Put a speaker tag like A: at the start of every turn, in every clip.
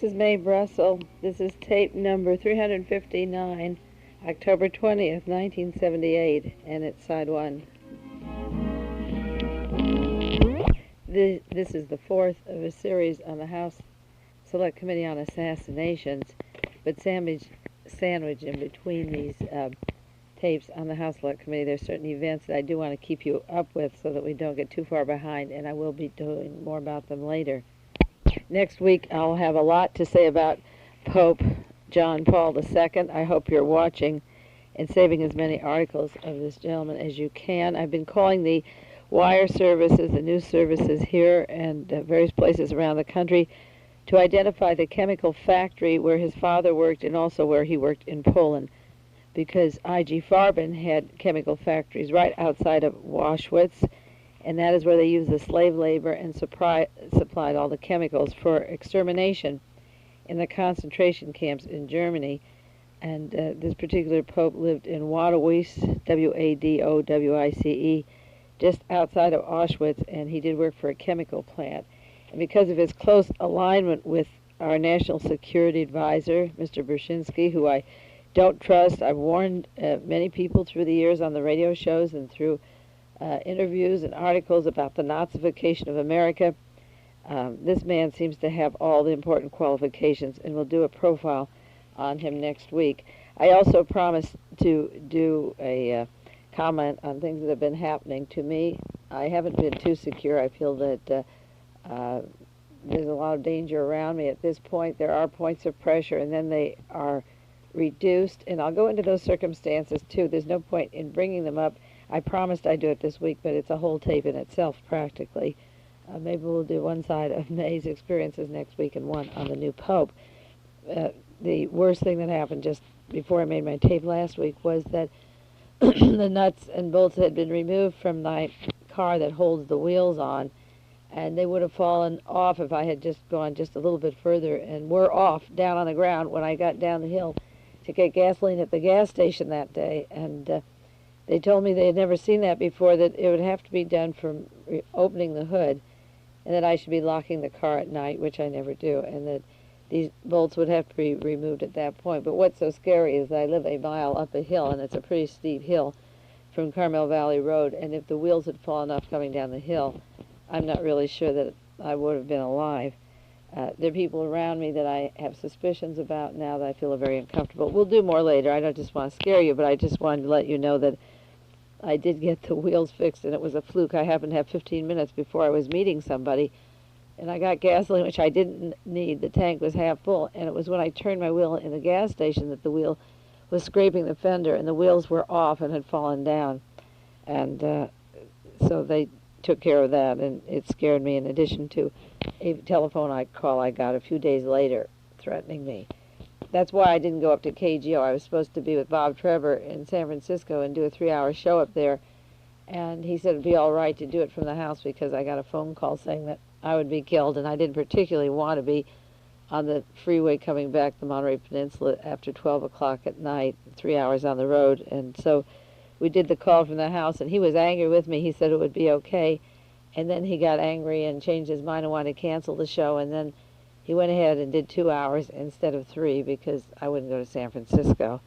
A: This is Mae Brussell. This is tape number 359, October 20th, 1978, and it's side one. This is the fourth of a series on the House Select Committee on Assassinations, but sandwiched in between these tapes on the House Select Committee, there's certain events that I do want to keep you up with so that we don't get too far behind, and I will be doing more about them later. Next week, I'll have a lot to say about Pope John Paul II. I hope you're watching and saving as many articles of this gentleman as you can. I've been calling the wire services, the news services here and various places around the country to identify the chemical factory where his father worked and also where he worked in Poland, because I.G. Farben had chemical factories right outside of Auschwitz, and that is where they used the slave labor and supplied all the chemicals for extermination in the concentration camps in Germany. And this particular pope lived in Wadowice, W-A-D-O-W-I-C-E, just outside of Auschwitz, and he did work for a chemical plant. And because of his close alignment with our national security advisor, Mr. Brzezinski, who I don't trust, I've warned many people through the years on the radio shows and through interviews and articles about the Nazification of America. This man seems to have all the important qualifications, and we'll do a profile on him next week. I also promised to do a comment on things that have been happening to me. I haven't been too secure. I feel that there's a lot of danger around me at this point. There are points of pressure, and then they are reduced, and I'll go into those circumstances too. There's no point in bringing them up. I promised I'd do it this week, but it's a whole tape in itself practically. Maybe we'll do one side of Mae's experiences next week and one on the new Pope. The worst thing that happened just before I made my tape last week was that the nuts and bolts had been removed from my car that holds the wheels on, and they would have fallen off if I had just gone just a little bit further, and were off down on the ground when I got down the hill to get gasoline at the gas station that day. And they told me they had never seen that before, that it would have to be done from opening the hood, and that I should be locking the car at night, which I never do, and that these bolts would have to be removed at that point. But what's so scary is that I live a mile up a hill, and it's a pretty steep hill from Carmel Valley Road, and if the wheels had fallen off coming down the hill, I'm not really sure that I would have been alive. There are people around me that I have suspicions about now that I feel very uncomfortable. We'll do more later. I don't just want to scare you, but I just wanted to let you know that I did get the wheels fixed, and it was a fluke. I happened to have 15 minutes before I was meeting somebody, and I got gasoline, which I didn't need. The tank was half full, and it was when I turned my wheel in the gas station that the wheel was scraping the fender, and the wheels were off and had fallen down. And so they took care of that, and it scared me, in addition to a telephone call I got a few days later threatening me. That's why I didn't go up to KGO. I was supposed to be with Bob Trevor in San Francisco and do a 3-hour show up there, and he said it'd be all right to do it from the house because I got a phone call saying that I would be killed, and I didn't particularly want to be on the freeway coming back the Monterey Peninsula after 12 o'clock at night, 3 hours on the road. And so we did the call from the house, and he was angry with me. He said it would be okay, and then he got angry and changed his mind and wanted to cancel the show, and then he went ahead and did 2 hours instead of 3 because I wouldn't go to San Francisco.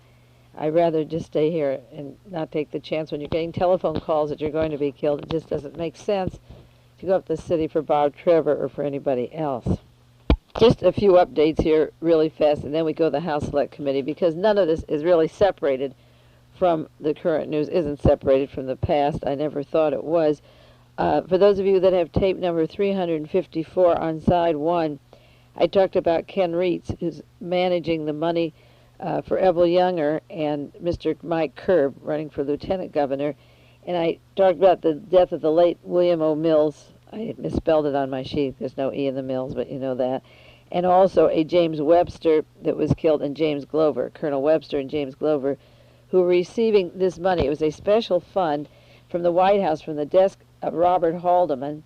A: I'd rather just stay here and not take the chance when you're getting telephone calls that you're going to be killed. It just doesn't make sense to go up the city for Bob Trevor or for anybody else. Just a few updates here really fast, and then we go to the House Select Committee, because none of this is really separated from the current news, isn't separated from the past. I never thought it was. For those of you that have tape number 354 on side 1, I talked about Ken Reitz, who's managing the money for Evel Younger and Mr. Mike Kerb running for lieutenant governor. And I talked about the death of the late William O. Mills. I misspelled it on my sheet. There's no E in the Mills, but you know that. And also a James Webster that was killed, and James Glover, Colonel Webster and James Glover, who were receiving this money. It was a special fund from the White House, from the desk of Robert Haldeman,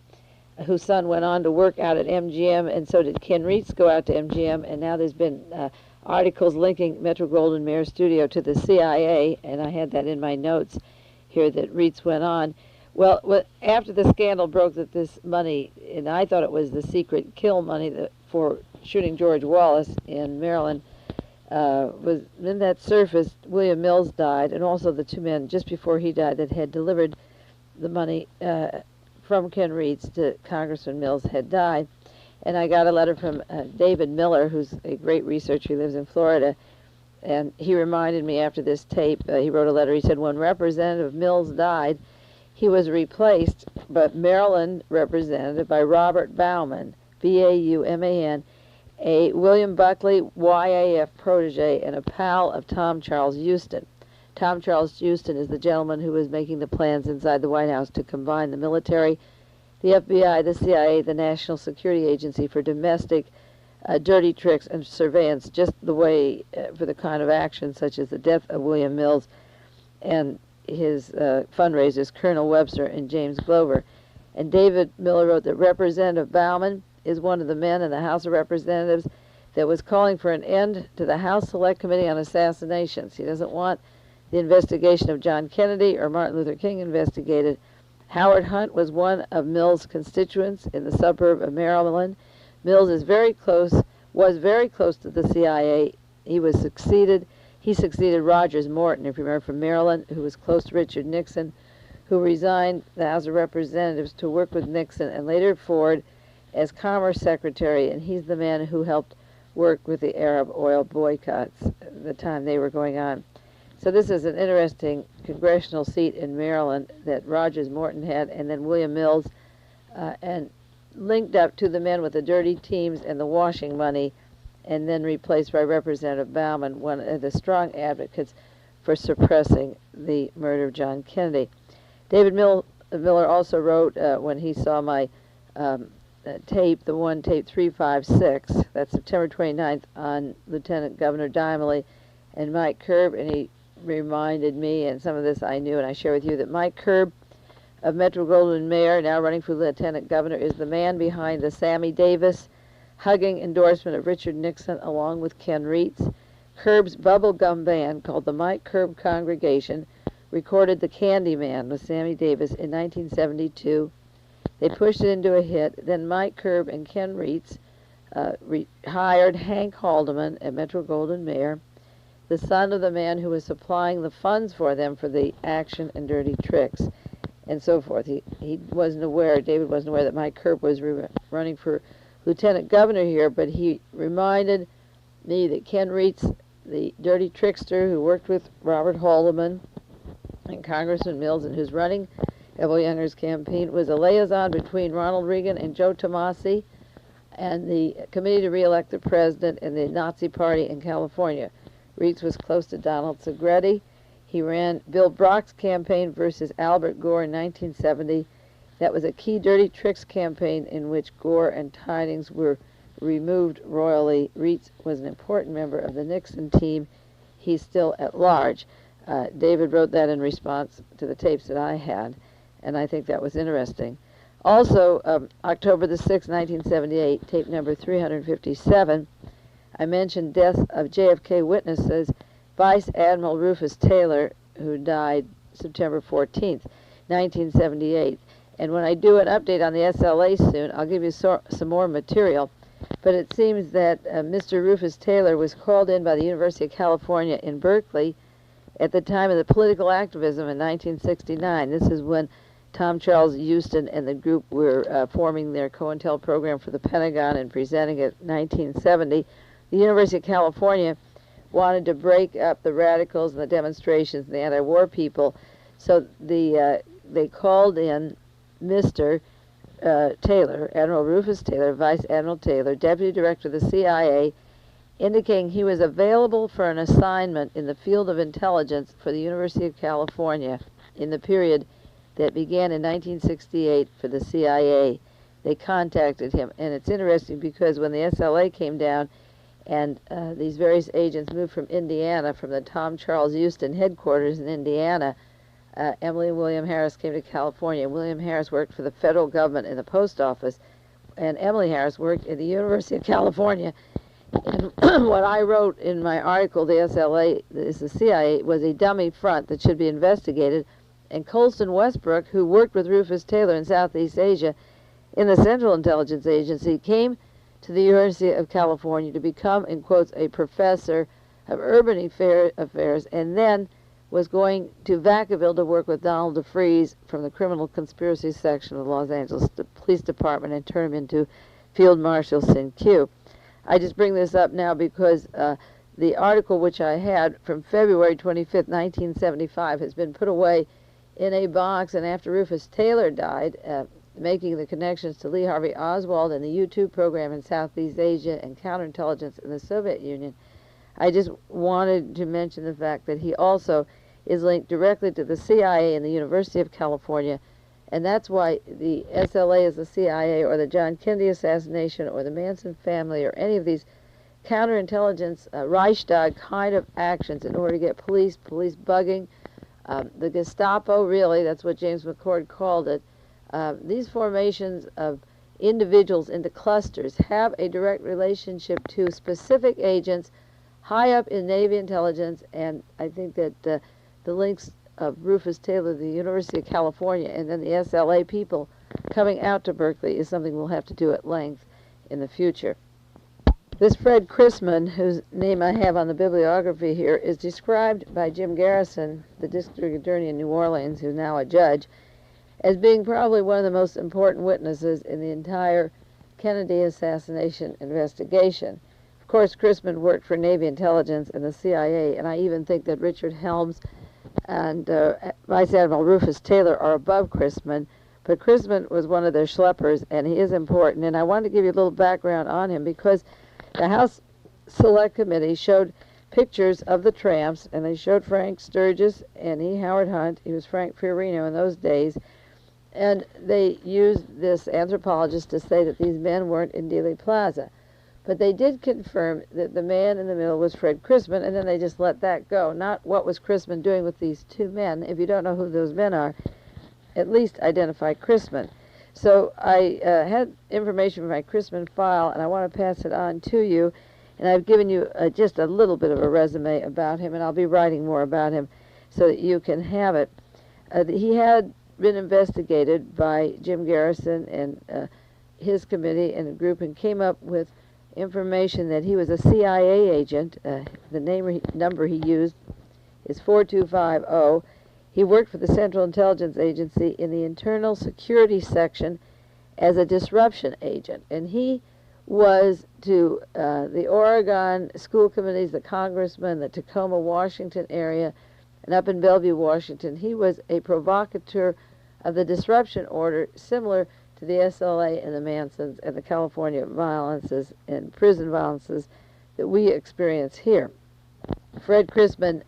A: whose son went on to work out at MGM, and so did Ken Reitz go out to MGM, and now there's been articles linking Metro-Goldwyn-Mayer Studio to the CIA, and I had that in my notes here that Reitz went on. Well, after the scandal broke that this money, and I thought it was the secret kill money for shooting George Wallace in Maryland, was in that surface. William Mills died, and also the two men just before he died that had delivered the money from Ken Reitz to Congressman Mills had died. And I got a letter from David Miller, who's a great researcher. He lives in Florida. And he reminded me after this tape, he wrote a letter. He said, when Representative Mills died, he was replaced by Maryland representative by Robert Bauman, B-A-U-M-A-N, a William Buckley YAF protege and a pal of Tom Charles Houston. Tom Charles Houston is the gentleman who was making the plans inside the White House to combine the military, the FBI, the CIA, the National Security Agency for domestic dirty tricks and surveillance, just the way for the kind of action such as the death of William Mills and his fundraisers, Colonel Webster and James Glover. And David Miller wrote that Representative Bauman is one of the men in the House of Representatives that was calling for an end to the House Select Committee on Assassinations. He doesn't want the investigation of John Kennedy or Martin Luther King investigated. Howard Hunt was one of Mills' constituents in the suburb of Maryland. Mills was very close to the CIA. He succeeded Rogers Morton, if you remember, from Maryland, who was close to Richard Nixon, who resigned the House of Representatives to work with Nixon, and later Ford as Commerce Secretary, and he's the man who helped work with the Arab oil boycotts at the time they were going on. So this is an interesting congressional seat in Maryland that Rogers Morton had, and then William Mills, and linked up to the men with the dirty teams and the washing money, and then replaced by Representative Bauman, one of the strong advocates for suppressing the murder of John Kennedy. David Miller also wrote, when he saw my tape, the one tape 356, that's September 29th, on Lieutenant Governor Dymally and Mike Curb, and he reminded me, and some of this I knew, and I share with you, that Mike Curb of Metro-Goldwyn-Mayer, now running for Lieutenant Governor, is the man behind the Sammy Davis hugging endorsement of Richard Nixon along with Ken Reitz. Curb's bubblegum band, called the Mike Curb Congregation, recorded The Candy Man with Sammy Davis in 1972. They pushed it into a hit. Then Mike Curb and Ken Reitz hired Hank Haldeman at Metro-Goldwyn-Mayer, the son of the man who was supplying the funds for them for the action and dirty tricks, and so forth. He wasn't aware, David wasn't aware that Mike Curb was running for lieutenant governor here, but he reminded me that Ken Reitz, the dirty trickster who worked with Robert Haldeman and Congressman Mills and who's running Evel Younger's campaign, was a liaison between Ronald Reagan and Joe Tomasi and the Committee to Re-elect the President and the Nazi Party in California. Reitz was close to Donald Segretti. He ran Bill Brock's campaign versus Albert Gore in 1970. That was a key dirty tricks campaign in which Gore and Tidings were removed royally. Reitz was an important member of the Nixon team. He's still at large. David wrote that in response to the tapes that I had, and I think that was interesting. Also, October the 6th, 1978, tape number 357, I mentioned death of JFK witnesses, Vice Admiral Rufus Taylor, who died September 14th, 1978. And when I do an update on the SLA soon, I'll give you some more material. But it seems that Mr. Rufus Taylor was called in by the University of California in Berkeley at the time of the political activism in 1969. This is when Tom Charles Houston and the group were forming their COINTEL program for the Pentagon and presenting it in 1970. The University of California wanted to break up the radicals and the demonstrations and the anti-war people, so they called in Mr. Taylor, Admiral Rufus Taylor, Vice Admiral Taylor, Deputy Director of the CIA, indicating he was available for an assignment in the field of intelligence for the University of California in the period that began in 1968 for the CIA. They contacted him, and it's interesting because when the SLA came down and these various agents moved from Indiana, from the Tom Charles Houston headquarters in Indiana, Emily and William Harris came to California. William Harris worked for the federal government in the post office, and Emily Harris worked at the University of California. And what I wrote in my article, the SLA is the CIA, was a dummy front that should be investigated. And Colston Westbrook, who worked with Rufus Taylor in Southeast Asia in the Central Intelligence Agency, came to the University of California to become, in quotes, a professor of urban affairs, and then was going to Vacaville to work with Donald DeFreeze from the criminal conspiracy section of the Los Angeles Police Department and turn him into Field Marshal Sin-Q. I just bring this up now because the article which I had from February 25th, 1975 has been put away in a box, and after Rufus Taylor died, making the connections to Lee Harvey Oswald and the U-2 program in Southeast Asia and counterintelligence in the Soviet Union, I just wanted to mention the fact that he also is linked directly to the CIA and the University of California, and that's why the SLA is the CIA, or the John Kennedy assassination, or the Manson family, or any of these counterintelligence Reichstag kind of actions in order to get police bugging, the Gestapo, really, that's what James McCord called it. These formations of individuals into clusters have a direct relationship to specific agents high up in Navy intelligence, and I think that the links of Rufus Taylor, the University of California, and then the SLA people coming out to Berkeley is something we'll have to do at length in the future. This Fred Crisman, whose name I have on the bibliography here, is described by Jim Garrison, the district attorney in New Orleans, who's now a judge, as being probably one of the most important witnesses in the entire Kennedy assassination investigation. Of course, Crisman worked for Navy intelligence and the CIA, and I even think that Richard Helms and Vice Admiral Rufus Taylor are above Crisman, but Crisman was one of their schleppers, and he is important. And I wanted to give you a little background on him because the House Select Committee showed pictures of the tramps, and they showed Frank Sturgis and Howard Hunt. He was Frank Fiorino in those days, and they used this anthropologist to say that these men weren't in Dealey Plaza. But they did confirm that the man in the middle was Fred Crisman, and then they just let that go. Not what was Crisman doing with these two men. If you don't know who those men are, at least identify Crisman. So I had information from my Crisman file, and I want to pass it on to you. And I've given you just a little bit of a resume about him, and I'll be writing more about him so that you can have it. He had been investigated by Jim Garrison and his committee and a group, and came up with information that he was a CIA agent. The number he used is 4250. He worked for the Central Intelligence Agency in the Internal Security Section as a disruption agent, and he was to the Oregon school committees, the congressmen, the Tacoma, Washington area, and up in Bellevue, Washington. He was a provocateur of the disruption order, similar to the SLA and the Mansons and the California violences and prison violences that we experience here. Fred Crisman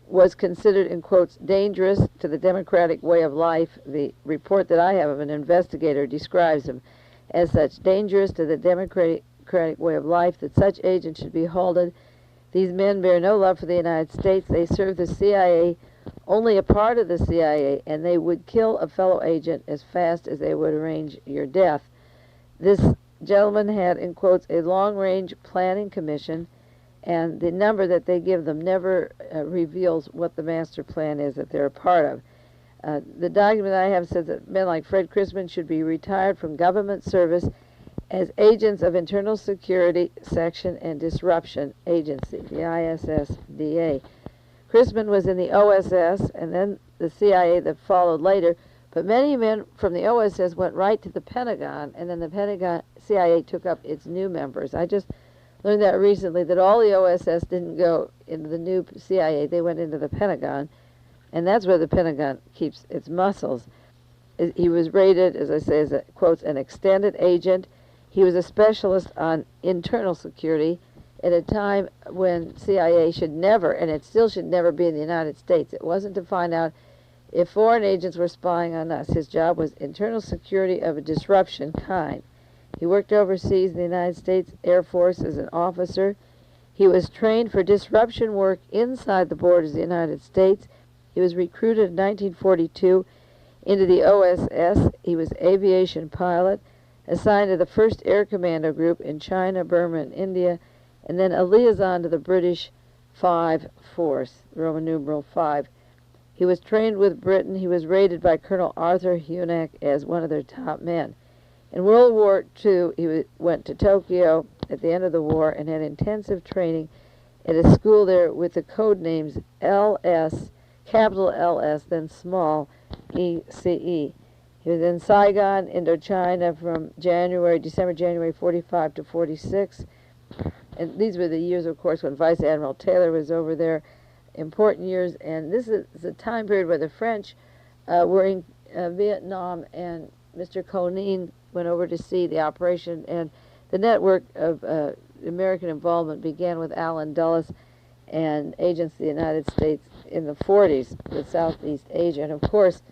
A: was considered, in quotes, dangerous to the democratic way of life. The report that I have of an investigator describes him as such: dangerous to the democratic way of life, that such agents should be halted. These men bear no love for the United States. They serve the CIA, only a part of the CIA, and they would kill a fellow agent as fast as they would arrange your death. This gentleman had, in quotes, a long-range planning commission, and the number that they give them never reveals what the master plan is that they're a part of. The document I have says that men like Fred Crisman should be retired from government service as agents of Internal Security Section and Disruption Agency, the ISSDA. Crisman was in the OSS and then the CIA that followed later, but many men from the OSS went right to the Pentagon, and then the CIA took up its new members. I just learned that recently, that all the OSS didn't go into the new CIA, they went into the Pentagon, and that's where the Pentagon keeps its muscles. He was rated, as I say, as a, quotes, an extended agent. He was a specialist on internal security at a time when CIA should never, and it still should never, be in the United States. It wasn't to find out if foreign agents were spying on us. His job was internal security of a disruption kind. He worked overseas in the United States Air Force as an officer. He was trained for disruption work inside the borders of the United States. He was recruited in 1942 into the OSS. He was aviation pilot, assigned to the 1st Air Commando Group in China, Burma, and India, and then a liaison to the British 5 Force, Roman numeral 5. He was trained with Britain. He was rated by Colonel Arthur Hunack as one of their top men. In World War II, he went to Tokyo at the end of the war and had intensive training at a school there with the code names LS, capital LS, then small ECE. He was in Saigon, Indochina from December, January 45 to 46. And these were the years, of course, when Vice Admiral Taylor was over there. Important years. And this is a time period where the French were in Vietnam, and Mr. Conin went over to see the operation. And the network of American involvement began with Allen Dulles and agents of the United States in the 40s with Southeast Asia. And, of course,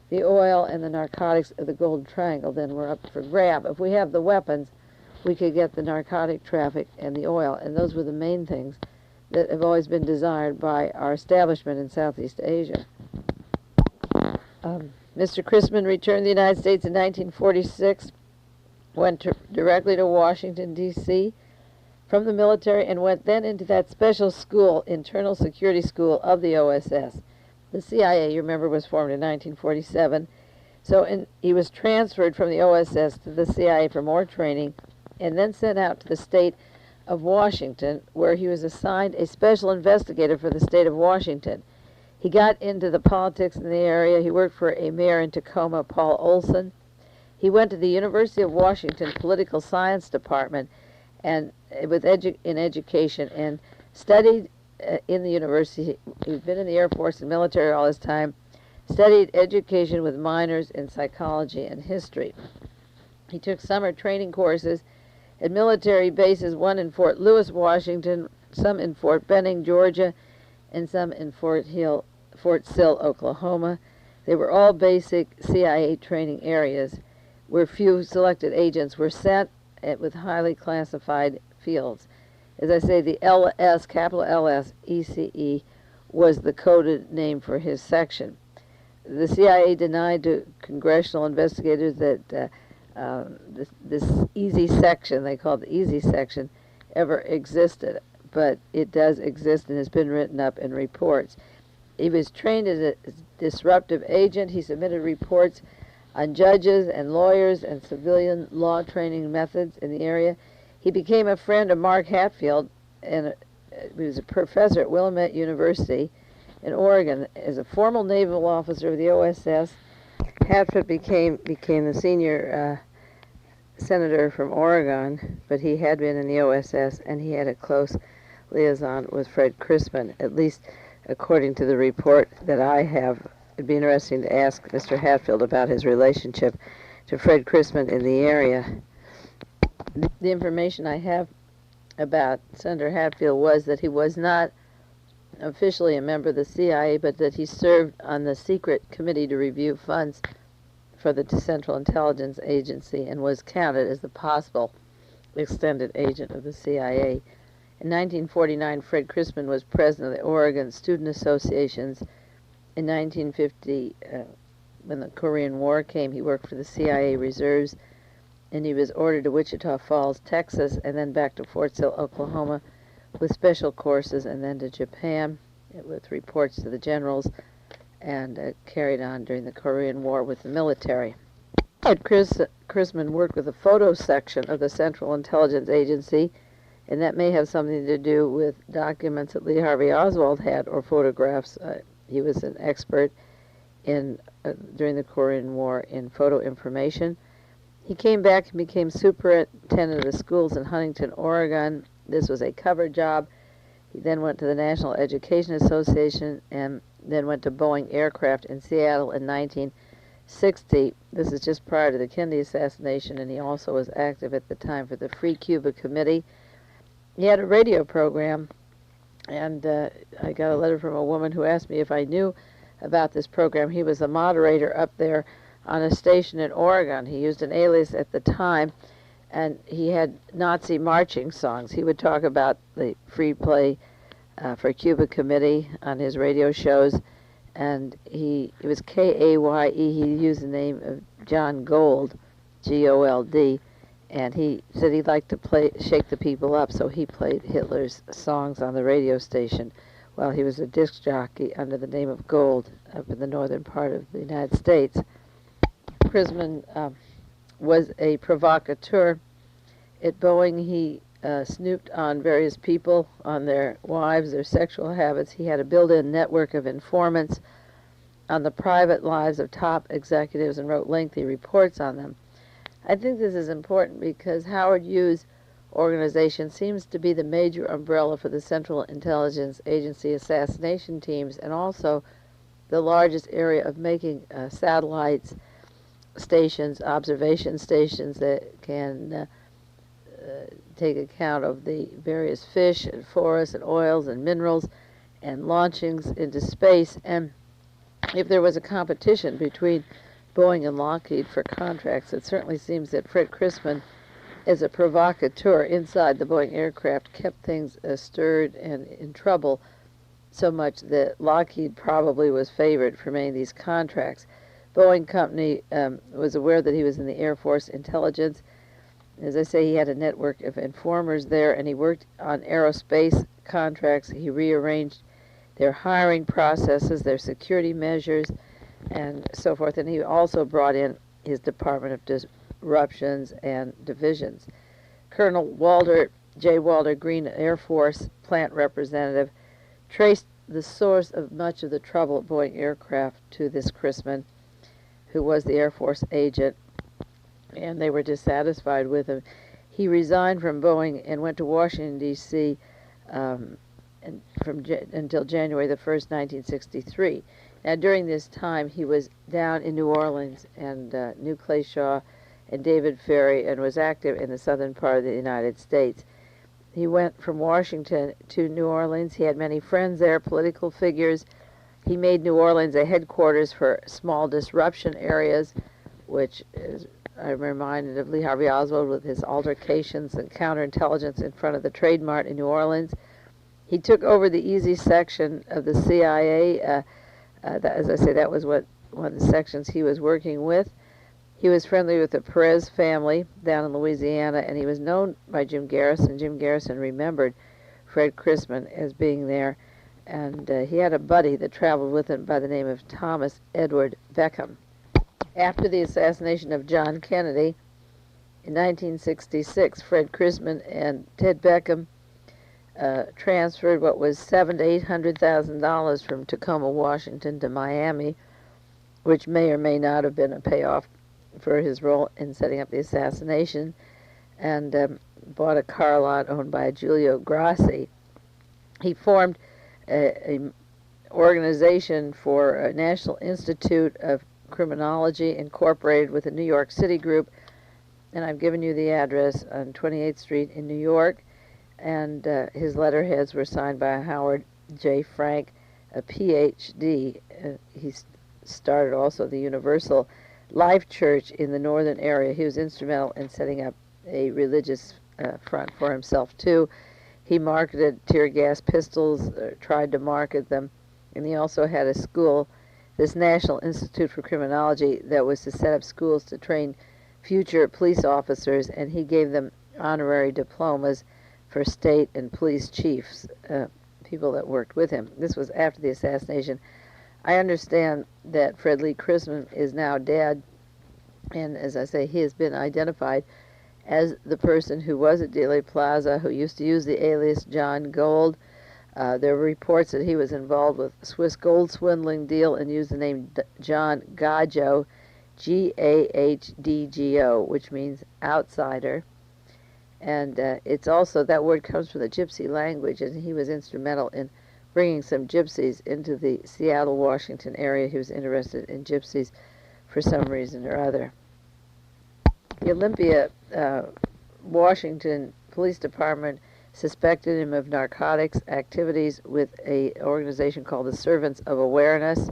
A: the oil and the narcotics of the Golden Triangle then were up for grab. If we have the weapons, we could get the narcotic traffic and the oil, and those were the main things that have always been desired by our establishment in Southeast Asia. Mr. Crisman returned to the United States in 1946, went directly to Washington, D.C., from the military, and went then into that special school, Internal Security School of the OSS. The CIA, you remember, was formed in 1947. So he was transferred from the OSS to the CIA for more training, and then sent out to the state of Washington, where he was assigned a special investigator for the state of Washington. He got into the politics in the area. He worked for a mayor in Tacoma, Paul Olson. He went to the University of Washington Political Science Department and in education, and studied in the university. He'd been in the Air Force and military all his time, studied education with minors in psychology and history. He took summer training courses at military bases, one in Fort Lewis, Washington, some in Fort Benning, Georgia, and some in Fort Sill, Oklahoma. They were all basic CIA training areas where few selected agents were sent with highly classified fields. As I say, the LS, capital LS, ECE, was the coded name for his section. The CIA denied to congressional investigators that this easy section, they call it the easy section, ever existed, but it does exist and has been written up in reports. He was trained as a disruptive agent. He submitted reports on judges and lawyers and civilian law training methods in the area. He became a friend of Mark Hatfield, and he was a professor at Willamette University in Oregon. As a formal naval officer of the OSS, Hatfield became the senior senator from Oregon, but he had been in the OSS, and he had a close liaison with Fred Crisman, at least according to the report that I have. It'd be interesting to ask Mr. Hatfield about his relationship to Fred Crisman in the area. The information I have about Senator Hatfield was that he was not officially a member of the CIA, but that he served on the secret committee to review funds for the Central Intelligence Agency and was counted as the possible extended agent of the CIA. In 1949, Fred Crisman was president of the Oregon Student Associations. In 1950, when the Korean War came, he worked for the CIA Reserves, and he was ordered to Wichita Falls, Texas, and then back to Fort Sill, Oklahoma, with special courses, and then to Japan with reports to the generals, and carried on during the Korean War with the military. Crisman worked with the photo section of the Central Intelligence Agency, and that may have something to do with documents that Lee Harvey Oswald had, or photographs. He was an expert in during the Korean War in photo information. He came back and became superintendent of the schools in Huntington, Oregon. This was a cover job. He then went to the National Education Association and then went to Boeing Aircraft in Seattle in 1960. This is just prior to the Kennedy assassination, and he also was active at the time for the Free Cuba Committee. He had a radio program, and I got a letter from a woman who asked me if I knew about this program. He was a moderator up there on a station in Oregon. He used an alias at the time, and he had Nazi marching songs. He would talk about the Free Play for Cuba Committee on his radio shows, and it was K-A-Y-E. He used the name of John Gold, G-O-L-D, and he said he'd like to shake the people up, so he played Hitler's songs on the radio station while he was a disc jockey under the name of Gold up in the northern part of the United States. Crisman was a provocateur. At Boeing, he snooped on various people, on their wives, their sexual habits. He had a built-in network of informants on the private lives of top executives and wrote lengthy reports on them. I think this is important because Howard Hughes' organization seems to be the major umbrella for the Central Intelligence Agency assassination teams, and also the largest area of making satellites, stations, observation stations that can take account of the various fish and forests and oils and minerals and launchings into space. And if there was a competition between Boeing and Lockheed for contracts, it certainly seems that Fred Crisman, as a provocateur inside the Boeing aircraft, kept things stirred and in trouble so much that Lockheed probably was favored for many of these contracts. Boeing Company was aware that he was in the Air Force intelligence. As I say, he had a network of informers there, and he worked on aerospace contracts. He rearranged their hiring processes, their security measures, and so forth. And he also brought in his Department of Disruptions and Divisions. Colonel Walter J. Walter Green, Air Force plant representative, traced the source of much of the trouble at Boeing aircraft to this Crisman, who was the Air Force agent, and they were dissatisfied with him. He resigned from Boeing and went to Washington, D.C. Until January the 1st, 1963. Now, during this time, he was down in New Orleans and knew Clay Shaw and David Ferry and was active in the southern part of the United States. He went from Washington to New Orleans. He had many friends there, political figures. He made New Orleans a headquarters for small disruption areas, which is, I'm reminded of Lee Harvey Oswald with his altercations and counterintelligence in front of the Trade Mart in New Orleans. He took over the easy section of the CIA. As I say, that was one of the sections he was working with. He was friendly with the Perez family down in Louisiana, and he was known by Jim Garrison. Jim Garrison remembered Fred Crisman as being there, and he had a buddy that traveled with him by the name of Thomas Edward Beckham. After the assassination of John Kennedy in 1966, Fred Crisman and Ted Beckham transferred what was $700,000 to $800,000 from Tacoma, Washington to Miami, which may or may not have been a payoff for his role in setting up the assassination, and bought a car lot owned by Giulio Grassi. He formed an organization for a National Institute of Criminology, incorporated with the New York City group, and I've given you the address on 28th Street in New York, and his letterheads were signed by Howard J. Frank, a Ph.D. He started also the Universal Life Church in the northern area. He was instrumental in setting up a religious front for himself, too. He marketed tear gas pistols, tried to market them, and he also had a school, this National Institute for Criminology, that was to set up schools to train future police officers, and he gave them honorary diplomas for state and police chiefs, people that worked with him. This was after the assassination. I understand that Fred Lee Crisman is now dead, and as I say, he has been identified as the person who was at Dealey Plaza, who used to use the alias John Gold. There were reports that he was involved with Swiss gold swindling deal and used the name John Gaggio, G-A-H-D-G-O, which means outsider. And it's also, that word comes from the Gypsy language, and he was instrumental in bringing some gypsies into the Seattle, Washington area. He was interested in gypsies for some reason or other. The Olympia, Washington Police Department suspected him of narcotics activities with an organization called the Servants of Awareness,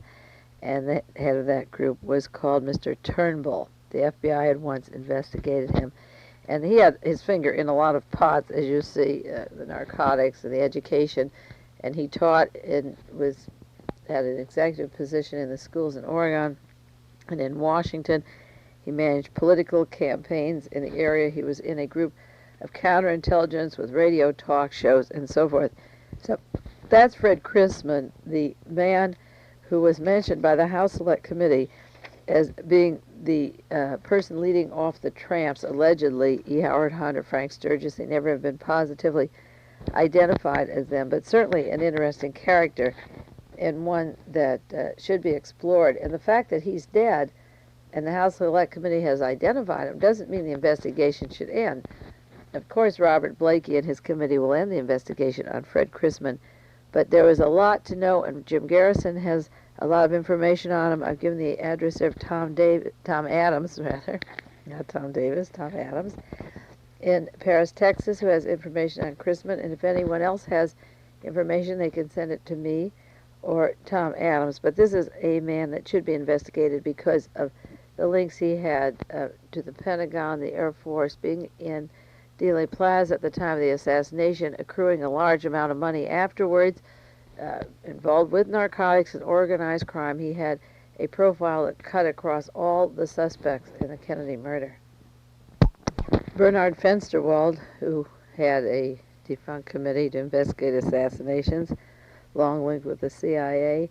A: and the head of that group was called Mr. Turnbull. The FBI had once investigated him, and he had his finger in a lot of pots, as you see, the narcotics and the education, and he taught and had an executive position in the schools in Oregon and in Washington. He managed political campaigns in the area. He was in a group of counterintelligence with radio talk shows and so forth. So that's Fred Crisman, the man who was mentioned by the House Select Committee as being the person leading off the tramps, allegedly E. Howard Hunt or Frank Sturgis. They never have been positively identified as them, but certainly an interesting character and one that should be explored. And the fact that he's dead and the House Select Committee has identified him doesn't mean the investigation should end. Of course, Robert Blakey and his committee will end the investigation on Fred Crisman, but there was a lot to know, and Jim Garrison has a lot of information on him. I've given the address of Tom Adams, not Tom Davis, Tom Adams, in Paris, Texas, who has information on Crisman, and if anyone else has information, they can send it to me or Tom Adams. But this is a man that should be investigated because of the links he had to the Pentagon, the Air Force, being in Dealey Plaza at the time of the assassination, accruing a large amount of money afterwards, involved with narcotics and organized crime. He had a profile that cut across all the suspects in the Kennedy murder. Bernard Fensterwald, who had a defunct committee to investigate assassinations, long linked with the CIA,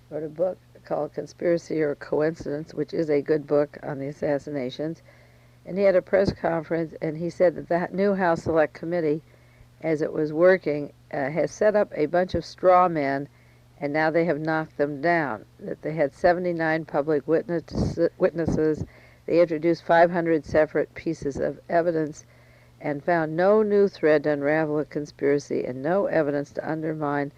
A: wrote a book called Conspiracy or Coincidence, which is a good book on the assassinations. And he had a press conference, and he said that that new House Select Committee, as it was working, has set up a bunch of straw men, and now they have knocked them down. That they had 79 public witnesses. They introduced 500 separate pieces of evidence and found no new thread to unravel a conspiracy and no evidence to undermine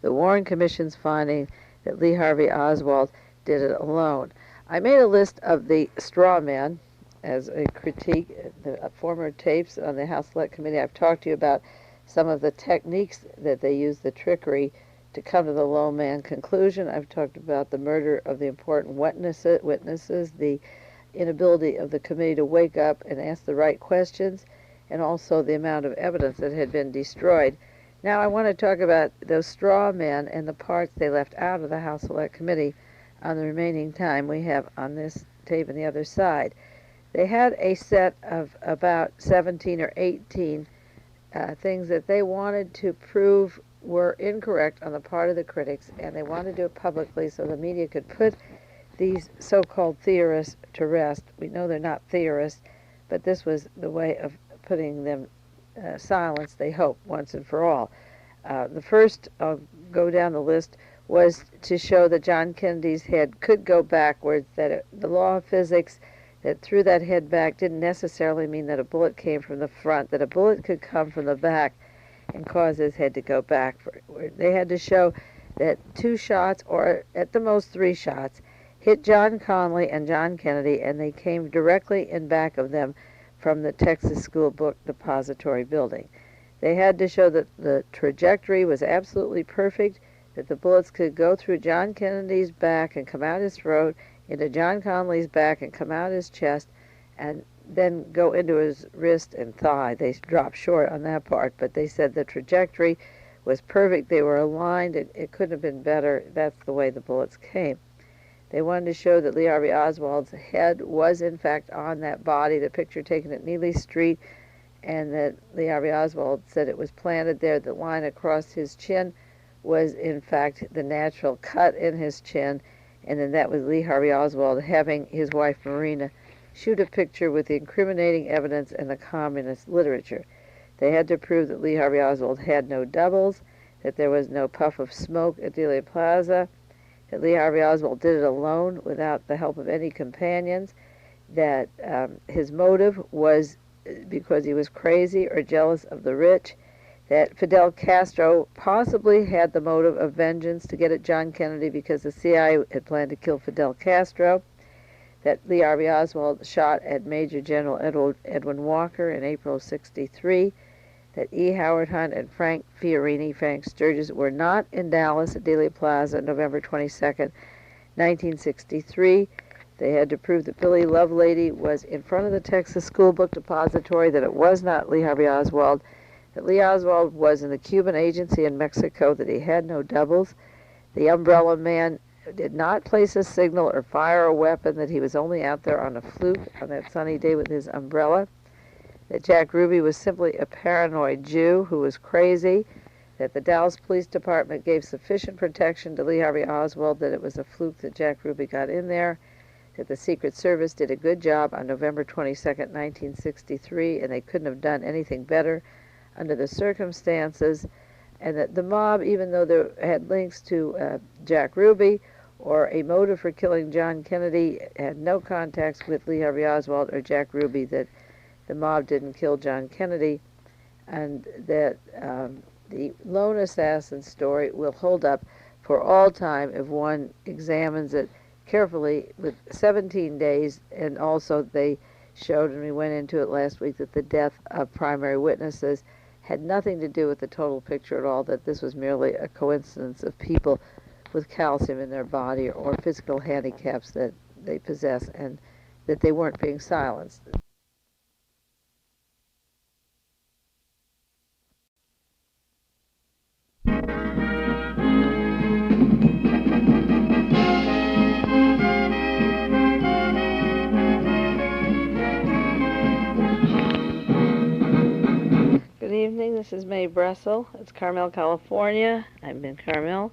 A: the Warren Commission's finding that Lee Harvey Oswald did it alone. I made a list of the straw men as a critique, the former tapes on the House Select Committee. I've talked to you about some of the techniques that they use, the trickery, to come to the low man conclusion. I've talked about the murder of the important witnesses, the inability of the committee to wake up and ask the right questions, and also the amount of evidence that had been destroyed. Now I want to talk about those straw men and the parts they left out of the House Select Committee on the remaining time we have on this tape and the other side. They had a set of about 17 or 18 things that they wanted to prove were incorrect on the part of the critics, and they wanted to do it publicly so the media could put these so-called theorists to rest. We know they're not theorists, but this was the way of putting them silenced, they hope, once and for all. The first, I'll go down the list, was to show that John Kennedy's head could go backwards, that the law of physics that threw that head back didn't necessarily mean that a bullet came from the front, that a bullet could come from the back and cause his head to go backward. They had to show that 2 shots, or at the most 3 shots, hit John Connally and John Kennedy, and they came directly in back of them from the Texas School Book Depository building. They had to show that the trajectory was absolutely perfect, that the bullets could go through John Kennedy's back and come out his throat, into John Connally's back and come out his chest, and then go into his wrist and thigh. They dropped short on that part, but they said the trajectory was perfect. They were aligned. It couldn't have been better. That's the way the bullets came. They wanted to show that Lee Harvey Oswald's head was, in fact, on that body, the picture taken at Neely Street, and that Lee Harvey Oswald said it was planted there. The line across his chin was, in fact, the natural cut in his chin, and then that was Lee Harvey Oswald having his wife Marina shoot a picture with the incriminating evidence in the communist literature. They had to prove that Lee Harvey Oswald had no doubles, that there was no puff of smoke at Dealey Plaza, that Lee Harvey Oswald did it alone without the help of any companions, that his motive was because he was crazy or jealous of the rich, that Fidel Castro possibly had the motive of vengeance to get at John Kennedy because the CIA had planned to kill Fidel Castro, that Lee Harvey Oswald shot at Major General Edwin Walker in April of '63, that E. Howard Hunt and Frank Sturgis, were not in Dallas at Dealey Plaza November 22nd, 1963. They had to prove that Billy Lovelady was in front of the Texas School Book Depository, that it was not Lee Harvey Oswald, that Lee Oswald was in the Cuban agency in Mexico, that he had no doubles. The umbrella man did not place a signal or fire a weapon, that he was only out there on a fluke on that sunny day with his umbrella, that Jack Ruby was simply a paranoid Jew who was crazy, that the Dallas Police Department gave sufficient protection to Lee Harvey Oswald, that it was a fluke that Jack Ruby got in there, that the Secret Service did a good job on November 22nd, 1963, and they couldn't have done anything better under the circumstances, and that the mob, even though they had links to Jack Ruby or a motive for killing John Kennedy, had no contacts with Lee Harvey Oswald or Jack Ruby, that the mob didn't kill John Kennedy, and that the lone assassin story will hold up for all time if one examines it carefully with 17 days. And also they showed, and we went into it last week, that the death of primary witnesses had nothing to do with the total picture at all, that this was merely a coincidence of people with calcium in their body or physical handicaps that they possess, and that they weren't being silenced. Good evening, this is Mae Brussell. It's Carmel, California. I'm in Carmel.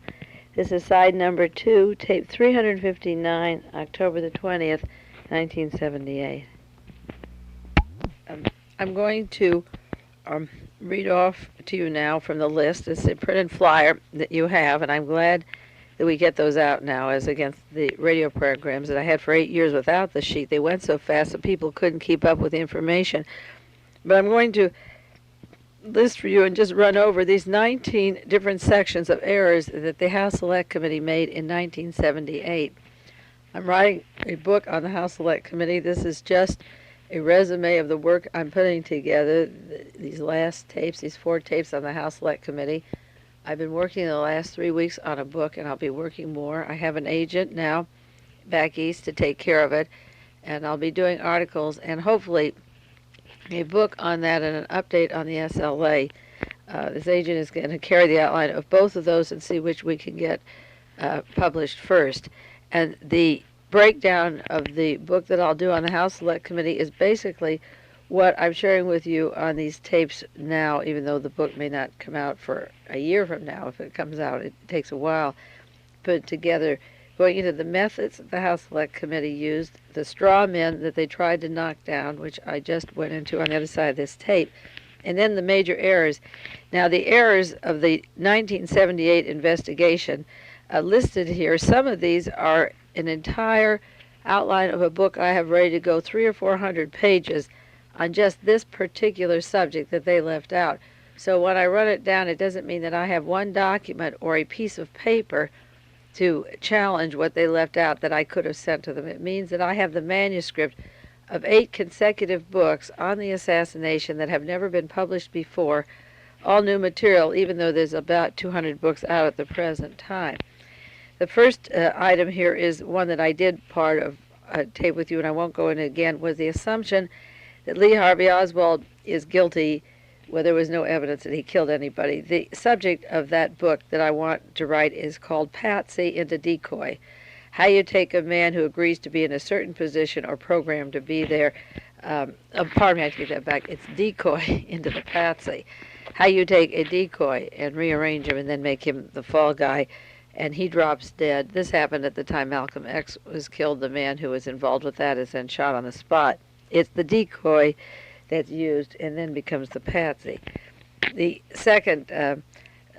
A: This is side number 2, tape 359, October the 20th, 1978. I'm going to read off to you now from the list. It's a printed flyer that you have, and I'm glad that we get those out now as against the radio programs that I had for 8 years without the sheet. They went so fast that people couldn't keep up with the information. But I'm going to list for you and just run over these 19 different sections of errors that the House Select Committee made in 1978. I'm writing a book on the House Select Committee. This is just a resume of the work I'm putting together, these last tapes, these 4 tapes on the House Select Committee. I've been working the last 3 weeks on a book, and I'll be working more. I have an agent now back east to take care of it, and I'll be doing articles and hopefully a book on that and an update on the SLA. This agent is going to carry the outline of both of those and see which we can get published first. And the breakdown of the book that I'll do on the House Select Committee is basically what I'm sharing with you on these tapes now, even though the book may not come out for a year from now. If it comes out, it takes a while to put it together, going into the methods that the House Select Committee used, the straw men that they tried to knock down, which I just went into on the other side of this tape, and then the major errors. Now, the errors of the 1978 investigation listed here, some of these are an entire outline of a book I have ready to go, 300 or 400 pages on just this particular subject that they left out. So when I run it down, it doesn't mean that I have one document or a piece of paper to challenge what they left out that I could have sent to them. It means that I have the manuscript of 8 consecutive books on the assassination that have never been published before, all new material, even though there's about 200 books out at the present time. The first item here is one that I did part of a tape with you, and I won't go into again, was the assumption that Lee Harvey Oswald is guilty where there was no evidence that he killed anybody. The subject of that book that I want to write is called Patsy into Decoy. How you take a man who agrees to be in a certain position or programmed to be there. Pardon me, I take that back. It's decoy into the patsy. How you take a decoy and rearrange him and then make him the fall guy, and he drops dead. This happened at the time Malcolm X was killed. The man who was involved with that is then shot on the spot. It's the decoy that's used and then becomes the patsy. The second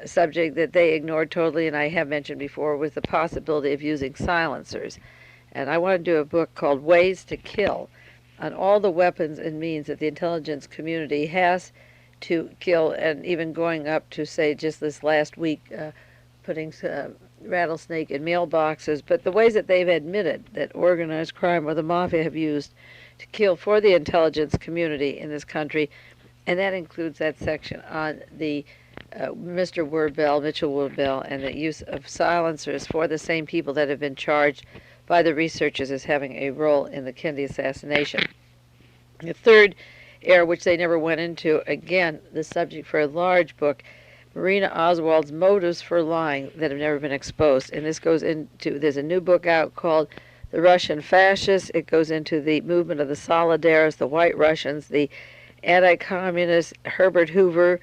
A: subject that they ignored totally, and I have mentioned before, was the possibility of using silencers. And I want to do a book called Ways to Kill on all the weapons and means that the intelligence community has to kill, and even going up to, say, just this last week, putting rattlesnake in mailboxes, but the ways that they've admitted that organized crime or the mafia have used to kill for the intelligence community in this country, and that includes that section on the Mr. Wirbel, Mitchell Wirbel, and the use of silencers for the same people that have been charged by the researchers as having a role in the Kennedy assassination. The third error, which they never went into, again, the subject for a large book, Marina Oswald's motives for lying that have never been exposed. And this goes into, there's a new book out called The Russian Fascists. It goes into the movement of the Solidarists, the White Russians, the anti-communists, Herbert Hoover,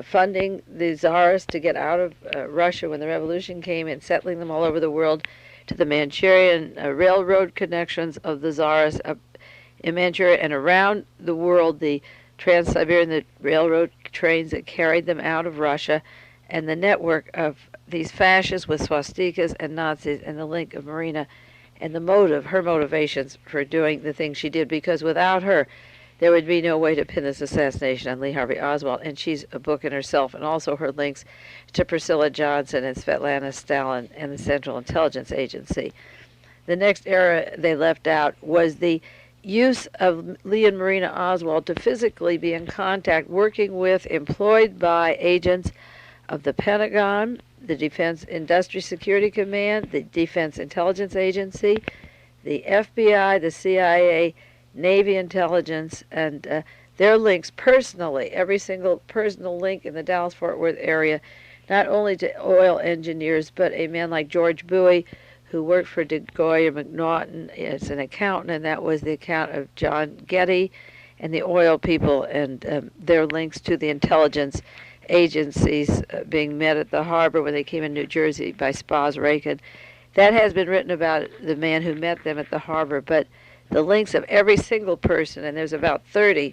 A: funding the czars to get out of Russia when the revolution came and settling them all over the world, to the Manchurian railroad connections of the czars in Manchuria and around the world, the Trans-Siberian railroad trains that carried them out of Russia, and the network of these fascists with swastikas and Nazis, and the link of Marina and the motive, her motivations for doing the things she did, because without her, there would be no way to pin this assassination on Lee Harvey Oswald, and she's a book in herself, and also her links to Priscilla Johnson and Svetlana Stalin and the Central Intelligence Agency. The next era they left out was the use of Lee and Marina Oswald to physically be in contact, working with, employed by agents of the Pentagon, the Defense Industry Security Command, the Defense Intelligence Agency, the FBI, the CIA, Navy intelligence, and their links personally, every single personal link in the Dallas-Fort Worth area, not only to oil engineers, but a man like George Bowie, who worked for DeGoya McNaughton as an accountant, and that was the account of John Getty and the oil people, and their links to the intelligence agencies being met at the harbor when they came in New Jersey by Spaz Rakin. That has been written about, the man who met them at the harbor, but the links of every single person, and there's about 30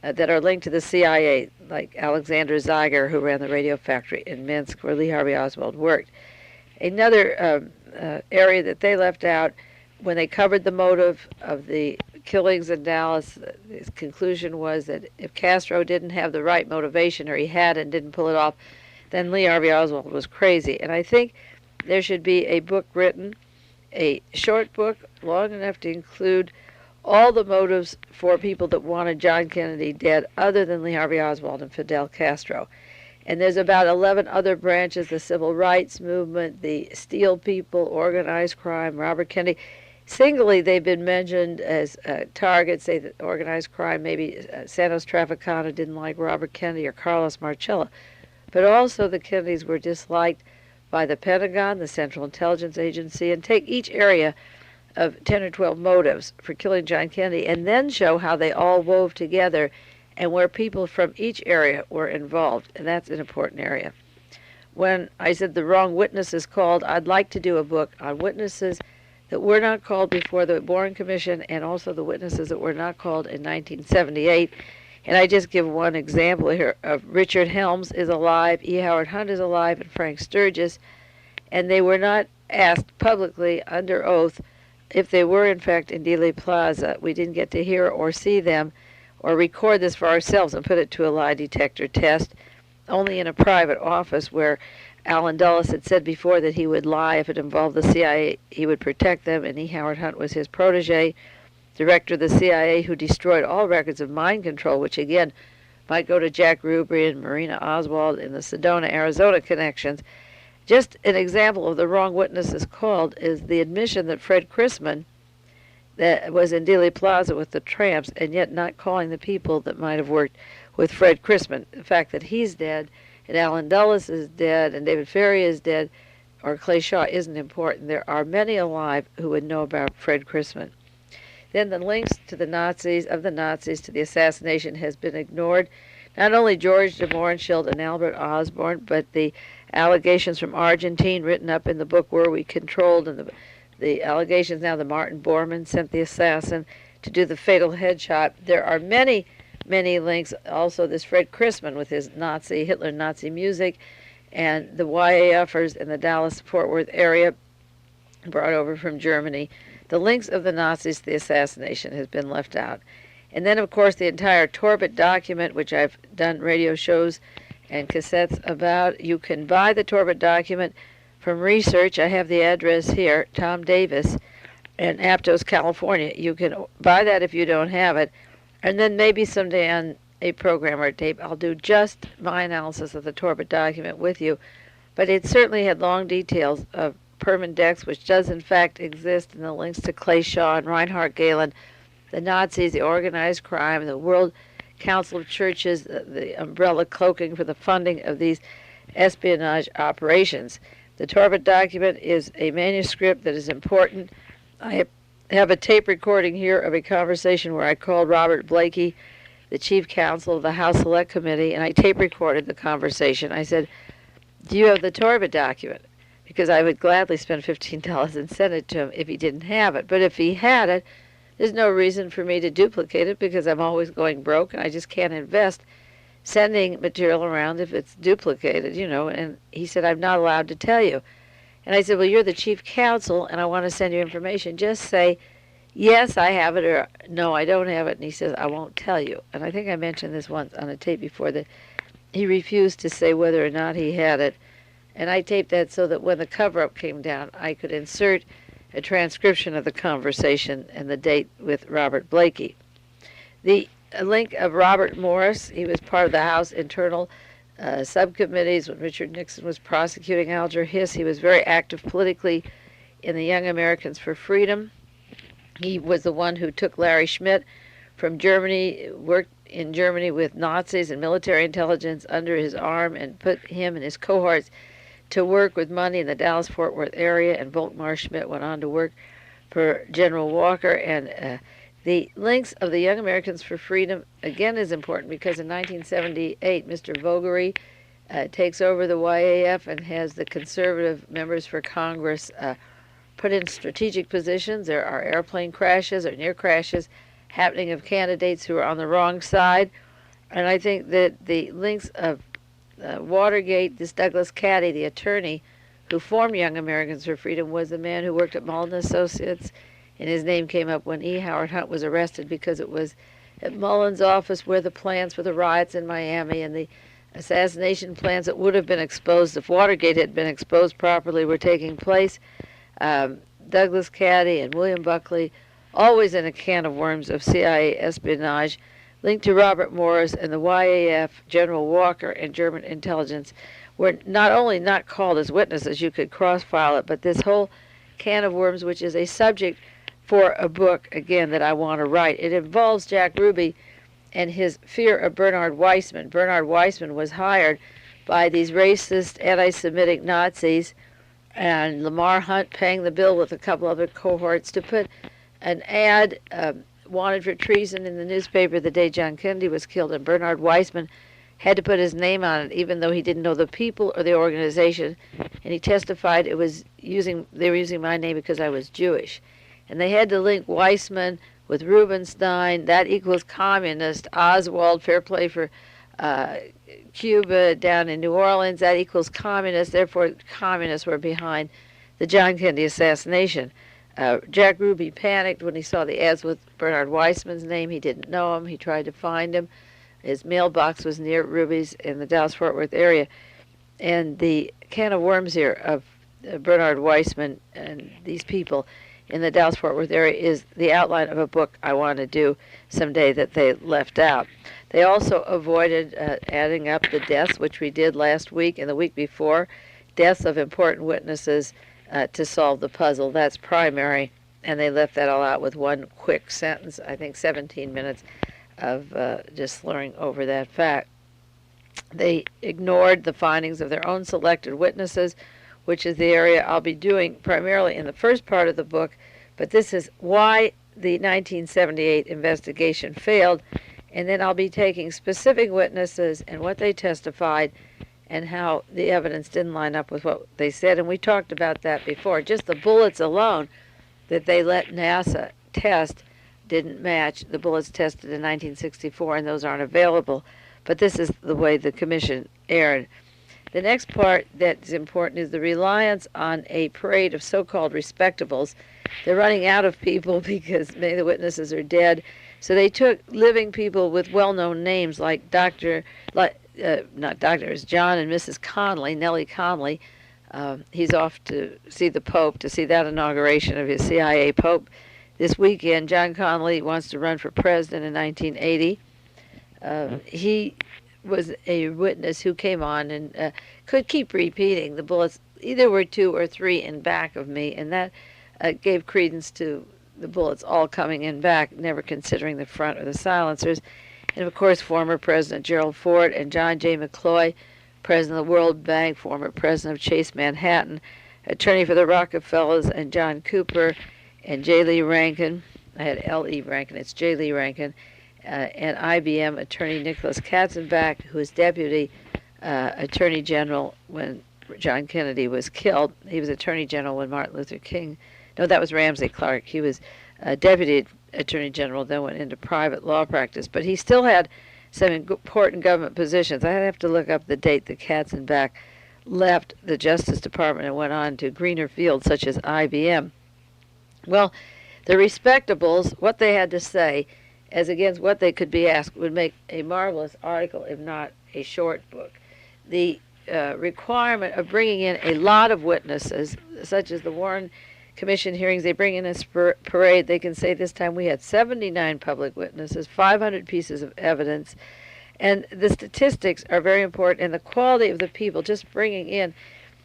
A: that are linked to the CIA, like Alexander Zeiger, who ran the radio factory in Minsk, where Lee Harvey Oswald worked. Another area that they left out, when they covered the motive of the killings in Dallas, his conclusion was that if Castro didn't have the right motivation, or he had and didn't pull it off, then Lee Harvey Oswald was crazy. And I think there should be a book written, a short book, long enough to include all the motives for people that wanted John Kennedy dead, other than Lee Harvey Oswald and Fidel Castro. And there's about 11 other branches: the civil rights movement, the steel people, organized crime, Robert Kennedy. Singly, they've been mentioned as targets, say that organized crime, maybe Santos Trafficano didn't like Robert Kennedy or Carlos Marcella. But also the Kennedys were disliked by the Pentagon, the Central Intelligence Agency, and take each area of 10 or 12 motives for killing John Kennedy and then show how they all wove together and where people from each area were involved, and that's an important area. When I said the wrong witnesses called, I'd like to do a book on witnesses that were not called before the Warren Commission, and also the witnesses that were not called in 1978. And I just give one example here of Richard Helms is alive, E. Howard Hunt is alive, and Frank Sturgis, and they were not asked publicly under oath if they were in fact in Dealey Plaza. We didn't get to hear or see them or record this for ourselves and put it to a lie detector test, only in a private office where Alan Dulles had said before that he would lie if it involved the CIA, he would protect them, and E. Howard Hunt was his protege, director of the CIA, who destroyed all records of mind control, which again might go to Jack Ruby and Marina Oswald in the Sedona, Arizona connections. Just an example of the wrong witnesses called is the admission that Fred Crisman, that was in Dealey Plaza with the tramps, and yet not calling the people that might have worked with Fred Crisman. The fact that he's dead, and Alan Dulles is dead, and David Ferrie is dead, or Clay Shaw isn't important. There are many alive who would know about Fred Crisman. Then the links to the Nazis, to the assassination has been ignored. Not only George de Mohrenschildt and Albert Osborne, but the allegations from Argentine written up in the book Were We Controlled, and the allegations now that Martin Bormann sent the assassin to do the fatal headshot. There are many links. Also this Fred Crisman with his Hitler Nazi music, and the YAFers in the Dallas-Fort Worth area brought over from Germany. The links of the Nazis to the assassination has been left out. And then, of course, the entire Torbett document, which I've done radio shows and cassettes about. You can buy the Torbett document from research. I have the address here, Tom Davis in Aptos, California. You can buy that if you don't have it. And then maybe someday on a program or a tape, I'll do just my analysis of the Torbett document with you. But it certainly had long details of Permindex, which does in fact exist, and the links to Clay Shaw and Reinhard Gehlen, the Nazis, the organized crime, the World Council of Churches, the umbrella cloaking for the funding of these espionage operations. The Torbett document is a manuscript that is important. I have a tape recording here of a conversation where I called Robert Blakey the chief counsel of the House Select Committee, and I tape recorded the conversation. I said, "Do you have the Torba document?" Because I would gladly spend $15 and send it to him if he didn't have it. But if he had it, there's no reason for me to duplicate it because I'm always going broke and I just can't invest sending material around if it's duplicated, And he said, "I'm not allowed to tell you." And I said, "Well, you're the chief counsel and I want to send you information. Just say, yes, I have it, or no, I don't have it." And he says, "I won't tell you." And I think I mentioned this once on a tape before, that he refused to say whether or not he had it. And I taped that so that when the cover-up came down, I could insert a transcription of the conversation and the date with Robert Blakey. The link of Robert Morris, he was part of the House internal subcommittees when Richard Nixon was prosecuting Alger Hiss. He was very active politically in the Young Americans for Freedom. He was the one who took Larry Schmidt from Germany, worked in Germany with Nazis and military intelligence under his arm, and put him and his cohorts to work with money in the Dallas-Fort Worth area, and Volkmar Schmidt went on to work for General Walker. And the links of the Young Americans for Freedom, again, is important because in 1978, Mr. Vogary takes over the YAF and has the conservative members for Congress put in strategic positions. There are airplane crashes or near crashes happening of candidates who are on the wrong side. And I think that the links of Watergate, this Douglas Caddy, the attorney who formed Young Americans for Freedom, was the man who worked at Mullen Associates, and his name came up when E. Howard Hunt was arrested because it was at Mullen's office where the plans for the riots in Miami and the assassination plans that would have been exposed if Watergate had been exposed properly were taking place. Douglas Caddy and William Buckley, always in a can of worms of CIA espionage, linked to Robert Morris and the YAF, General Walker, and German intelligence, were not only not called as witnesses, you could cross-file it, but this whole can of worms, which is a subject for a book, again, that I want to write. It involves Jack Ruby and his fear of Bernard Weissman. Bernard Weissman was hired by these racist, anti-Semitic Nazis, and Lamar Hunt paying the bill with a couple other cohorts to put an ad wanted for treason in the newspaper the day John Kennedy was killed, and Bernard Weissman had to put his name on it even though he didn't know the people or the organization, and he testified they were using my name because I was Jewish. And they had to link Weissman with Rubenstein, that equals communist. Oswald, fair play for Cuba down in New Orleans, that equals communist. Therefore, communists were behind the John Kennedy assassination. Jack Ruby panicked when he saw the ads with Bernard Weissman's name. He didn't know him. He tried to find him. His mailbox was near Ruby's in the Dallas-Fort Worth area. And the can of worms here of Bernard Weissman and these people in the Dallas-Fort Worth area is the outline of a book I want to do someday that they left out. They also avoided adding up the deaths, which we did last week and the week before, deaths of important witnesses to solve the puzzle. That's primary, and they left that all out with one quick sentence, I think 17 minutes of just slurring over that fact. They ignored the findings of their own selected witnesses, which is the area I'll be doing primarily in the first part of the book, but this is why the 1978 investigation failed, and then I'll be taking specific witnesses and what they testified and how the evidence didn't line up with what they said, and we talked about that before. Just the bullets alone that they let NASA test didn't match the bullets tested in 1964, and those aren't available, but this is the way the commission erred. The next part that's important is the reliance on a parade of so-called respectables. They're running out of people because many of the witnesses are dead. So they took living people with well-known names like not doctors, John and Mrs. Conley, Nellie Conley. He's off to see the Pope, to see that inauguration of his CIA Pope this weekend. John Conley wants to run for president in 1980. He was a witness who came on and could keep repeating the bullets. Either were 2 or 3 in back of me, and that gave credence to the bullets all coming in back, never considering the front or the silencers. And of course, former President Gerald Ford and John J. McCloy, President of the World Bank, former President of Chase Manhattan, attorney for the Rockefellers, and John Cooper, and J. Lee Rankin. I had L.E. Rankin, it's J. Lee Rankin. and IBM attorney Nicholas Katzenbach, who was deputy attorney general when John Kennedy was killed. He was attorney general when Martin Luther King. No, that was Ramsey Clark. He was deputy attorney general, then went into private law practice. But he still had some important government positions. I have to look up the date that Katzenbach left the Justice Department and went on to greener fields such as IBM. Well, the respectables, what they had to say, as against what they could be asked, would make a marvelous article, if not a short book. The requirement of bringing in a lot of witnesses, such as the Warren Commission hearings, they bring in a parade. They can say this time we had 79 public witnesses, 500 pieces of evidence, and the statistics are very important, and the quality of the people, just bringing in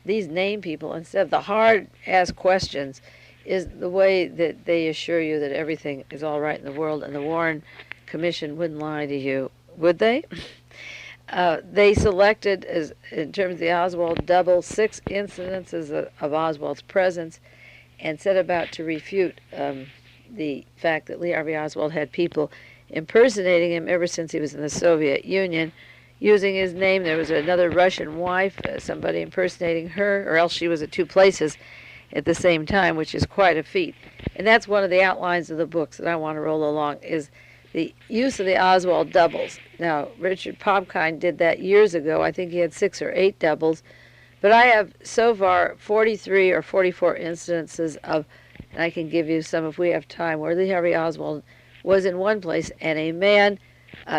A: these name people instead of the hard-ass questions, is the way that they assure you that everything is all right in the world, and the Warren Commission wouldn't lie to you, would they? They selected, as in terms of the Oswald double, 6 incidences of Oswald's presence, and set about to refute the fact that Lee Harvey Oswald had people impersonating him ever since he was in the Soviet Union, using his name. There was another Russian wife, somebody impersonating her, or else she was at 2 places at the same time, which is quite a feat. And that's one of the outlines of the books that I want to roll along, is the use of the Oswald doubles. Now, Richard Popkind did that years ago. I think he had 6 or 8 doubles. But I have so far 43 or 44 instances of, and I can give you some if we have time, where Lee Harvey Oswald was in one place and a man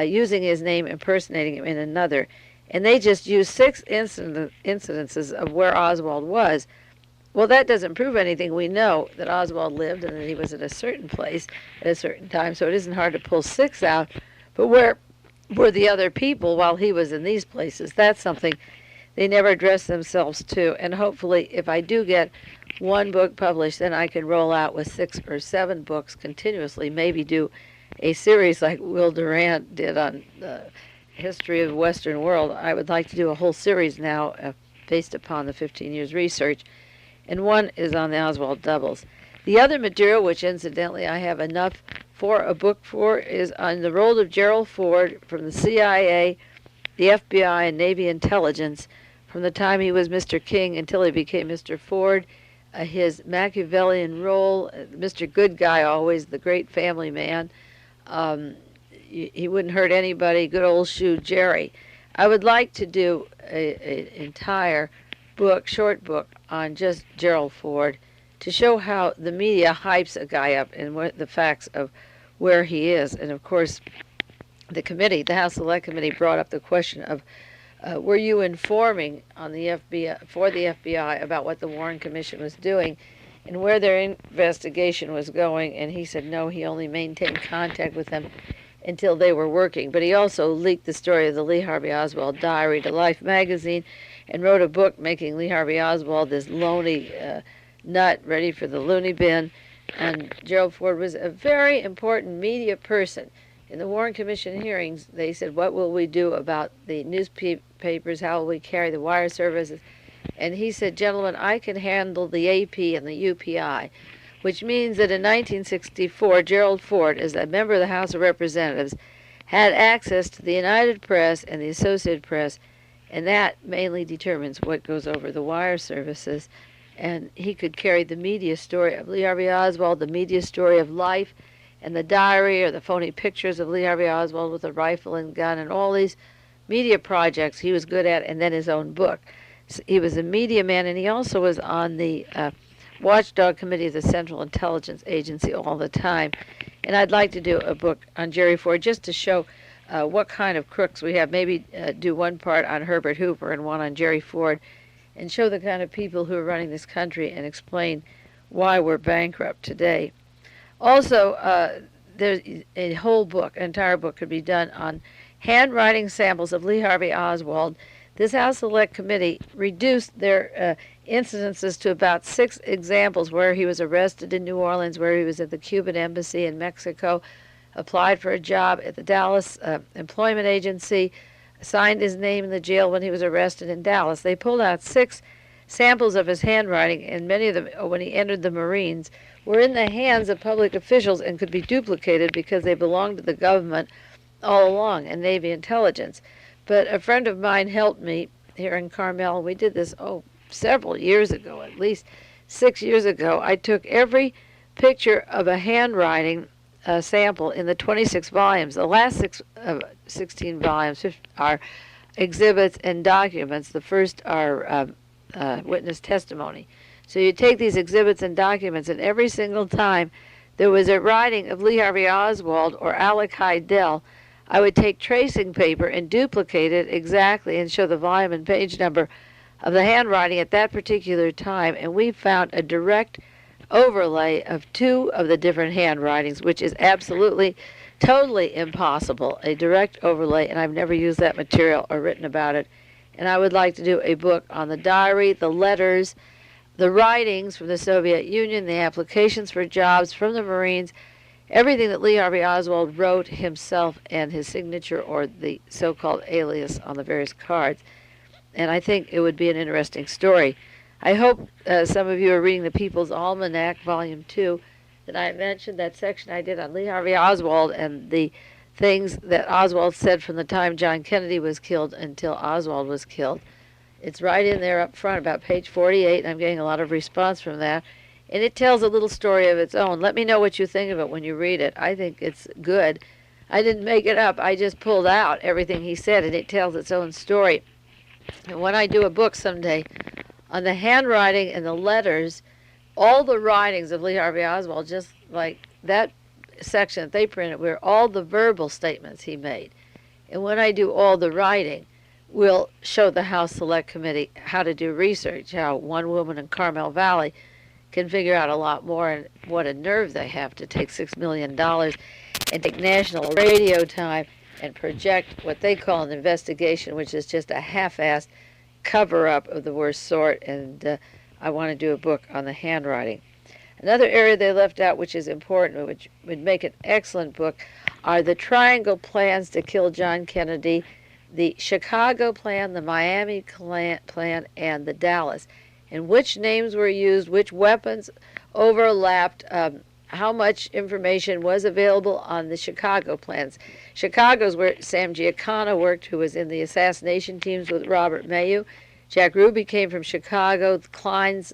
A: using his name impersonating him in another. And they just used 6 incidences of where Oswald was. Well, that doesn't prove anything. We know that Oswald lived and that he was at a certain place at a certain time, so it isn't hard to pull 6 out. But where were the other people while he was in these places? That's something they never addressed themselves to. And hopefully, if I do get one book published, then I can roll out with 6 or 7 books continuously, maybe do a series like Will Durant did on the history of the Western world. I would like to do a whole series now based upon the 15 years research. And one is on the Oswald doubles. The other material, which incidentally I have enough for a book for, is on the role of Gerald Ford from the CIA, the FBI, and Navy intelligence from the time he was Mr. King until he became Mr. Ford, his Machiavellian role, Mr. Good Guy always, the great family man. He wouldn't hurt anybody, good old shoe Jerry. I would like to do an entire book, short book, on just Gerald Ford to show how the media hypes a guy up and what the facts of where he is. And of course, the committee, the House Select Committee, brought up the question of were you informing on the FBI, for the FBI, about what the Warren Commission was doing and where their investigation was going? And he said no, he only maintained contact with them until they were working. But he also leaked the story of the Lee Harvey Oswald diary to Life magazine and wrote a book making Lee Harvey Oswald this lonely nut ready for the loony bin. And Gerald Ford was a very important media person. In the Warren Commission hearings, they said, what will we do about the newspapers? How will we carry the wire services? And he said, gentlemen, I can handle the AP and the UPI, which means that in 1964, Gerald Ford, as a member of the House of Representatives, had access to the United Press and the Associated Press, and that mainly determines what goes over the wire services. And he could carry the media story of Lee Harvey Oswald, the media story of Life, and the diary or the phony pictures of Lee Harvey Oswald with a rifle and gun, and all these media projects he was good at, and then his own book. So he was a media man, and he also was on the Watchdog Committee of the Central Intelligence Agency all the time. And I'd like to do a book on Jerry Ford just to show what kind of crooks we have. Maybe do one part on Herbert Hoover and one on Jerry Ford, and show the kind of people who are running this country and explain why we're bankrupt today. Also, there's a whole book, an entire book could be done on handwriting samples of Lee Harvey Oswald. This House Select Committee reduced their incidences to about 6 examples where he was arrested in New Orleans, where he was at the Cuban embassy in Mexico, applied for a job at the Dallas Employment Agency, signed his name in the jail when he was arrested in Dallas. They pulled out 6 samples of his handwriting, and many of them, when he entered the Marines, were in the hands of public officials and could be duplicated because they belonged to the government all along, and Navy intelligence. But a friend of mine helped me here in Carmel. We did this, several years ago, at least 6 years ago. I took every picture of a handwriting sample in the 26 volumes. The last 16 volumes are exhibits and documents. The first are witness testimony. So you take these exhibits and documents, and every single time there was a writing of Lee Harvey Oswald or Alec Hidell, I would take tracing paper and duplicate it exactly and show the volume and page number of the handwriting at that particular time, and we found a direct overlay of 2 of the different handwritings, which is absolutely, totally impossible, a direct overlay, and I've never used that material or written about it. And I would like to do a book on the diary, the letters, the writings from the Soviet Union, the applications for jobs from the Marines, everything that Lee Harvey Oswald wrote himself and his signature or the so-called alias on the various cards. And I think it would be an interesting story. I hope some of you are reading the People's Almanac, Volume 2, that I mentioned that section I did on Lee Harvey Oswald and the things that Oswald said from the time John Kennedy was killed until Oswald was killed. It's right in there up front, about page 48, and I'm getting a lot of response from that. And it tells a little story of its own. Let me know what you think of it when you read it. I think it's good. I didn't make it up. I just pulled out everything he said, and it tells its own story. And when I do a book someday on the handwriting and the letters, all the writings of Lee Harvey Oswald, just like that section that they printed, were all the verbal statements he made. And when I do all the writing, we'll show the House Select Committee how to do research, how one woman in Carmel Valley can figure out a lot more, and what a nerve they have to take $6 million and take national radio time and project what they call an investigation, which is just a half-assed cover-up of the worst sort. And I want to do a book on the handwriting. Another area they left out, which is important, which would make an excellent book, are the triangle plans to kill John Kennedy, the Chicago plan, the Miami plan, and the Dallas. And which names were used, which weapons overlapped, how much information was available on the Chicago plans. Chicago's where Sam Giancana worked, who was in the assassination teams with Robert Mayu. Jack Ruby came from Chicago. Klein's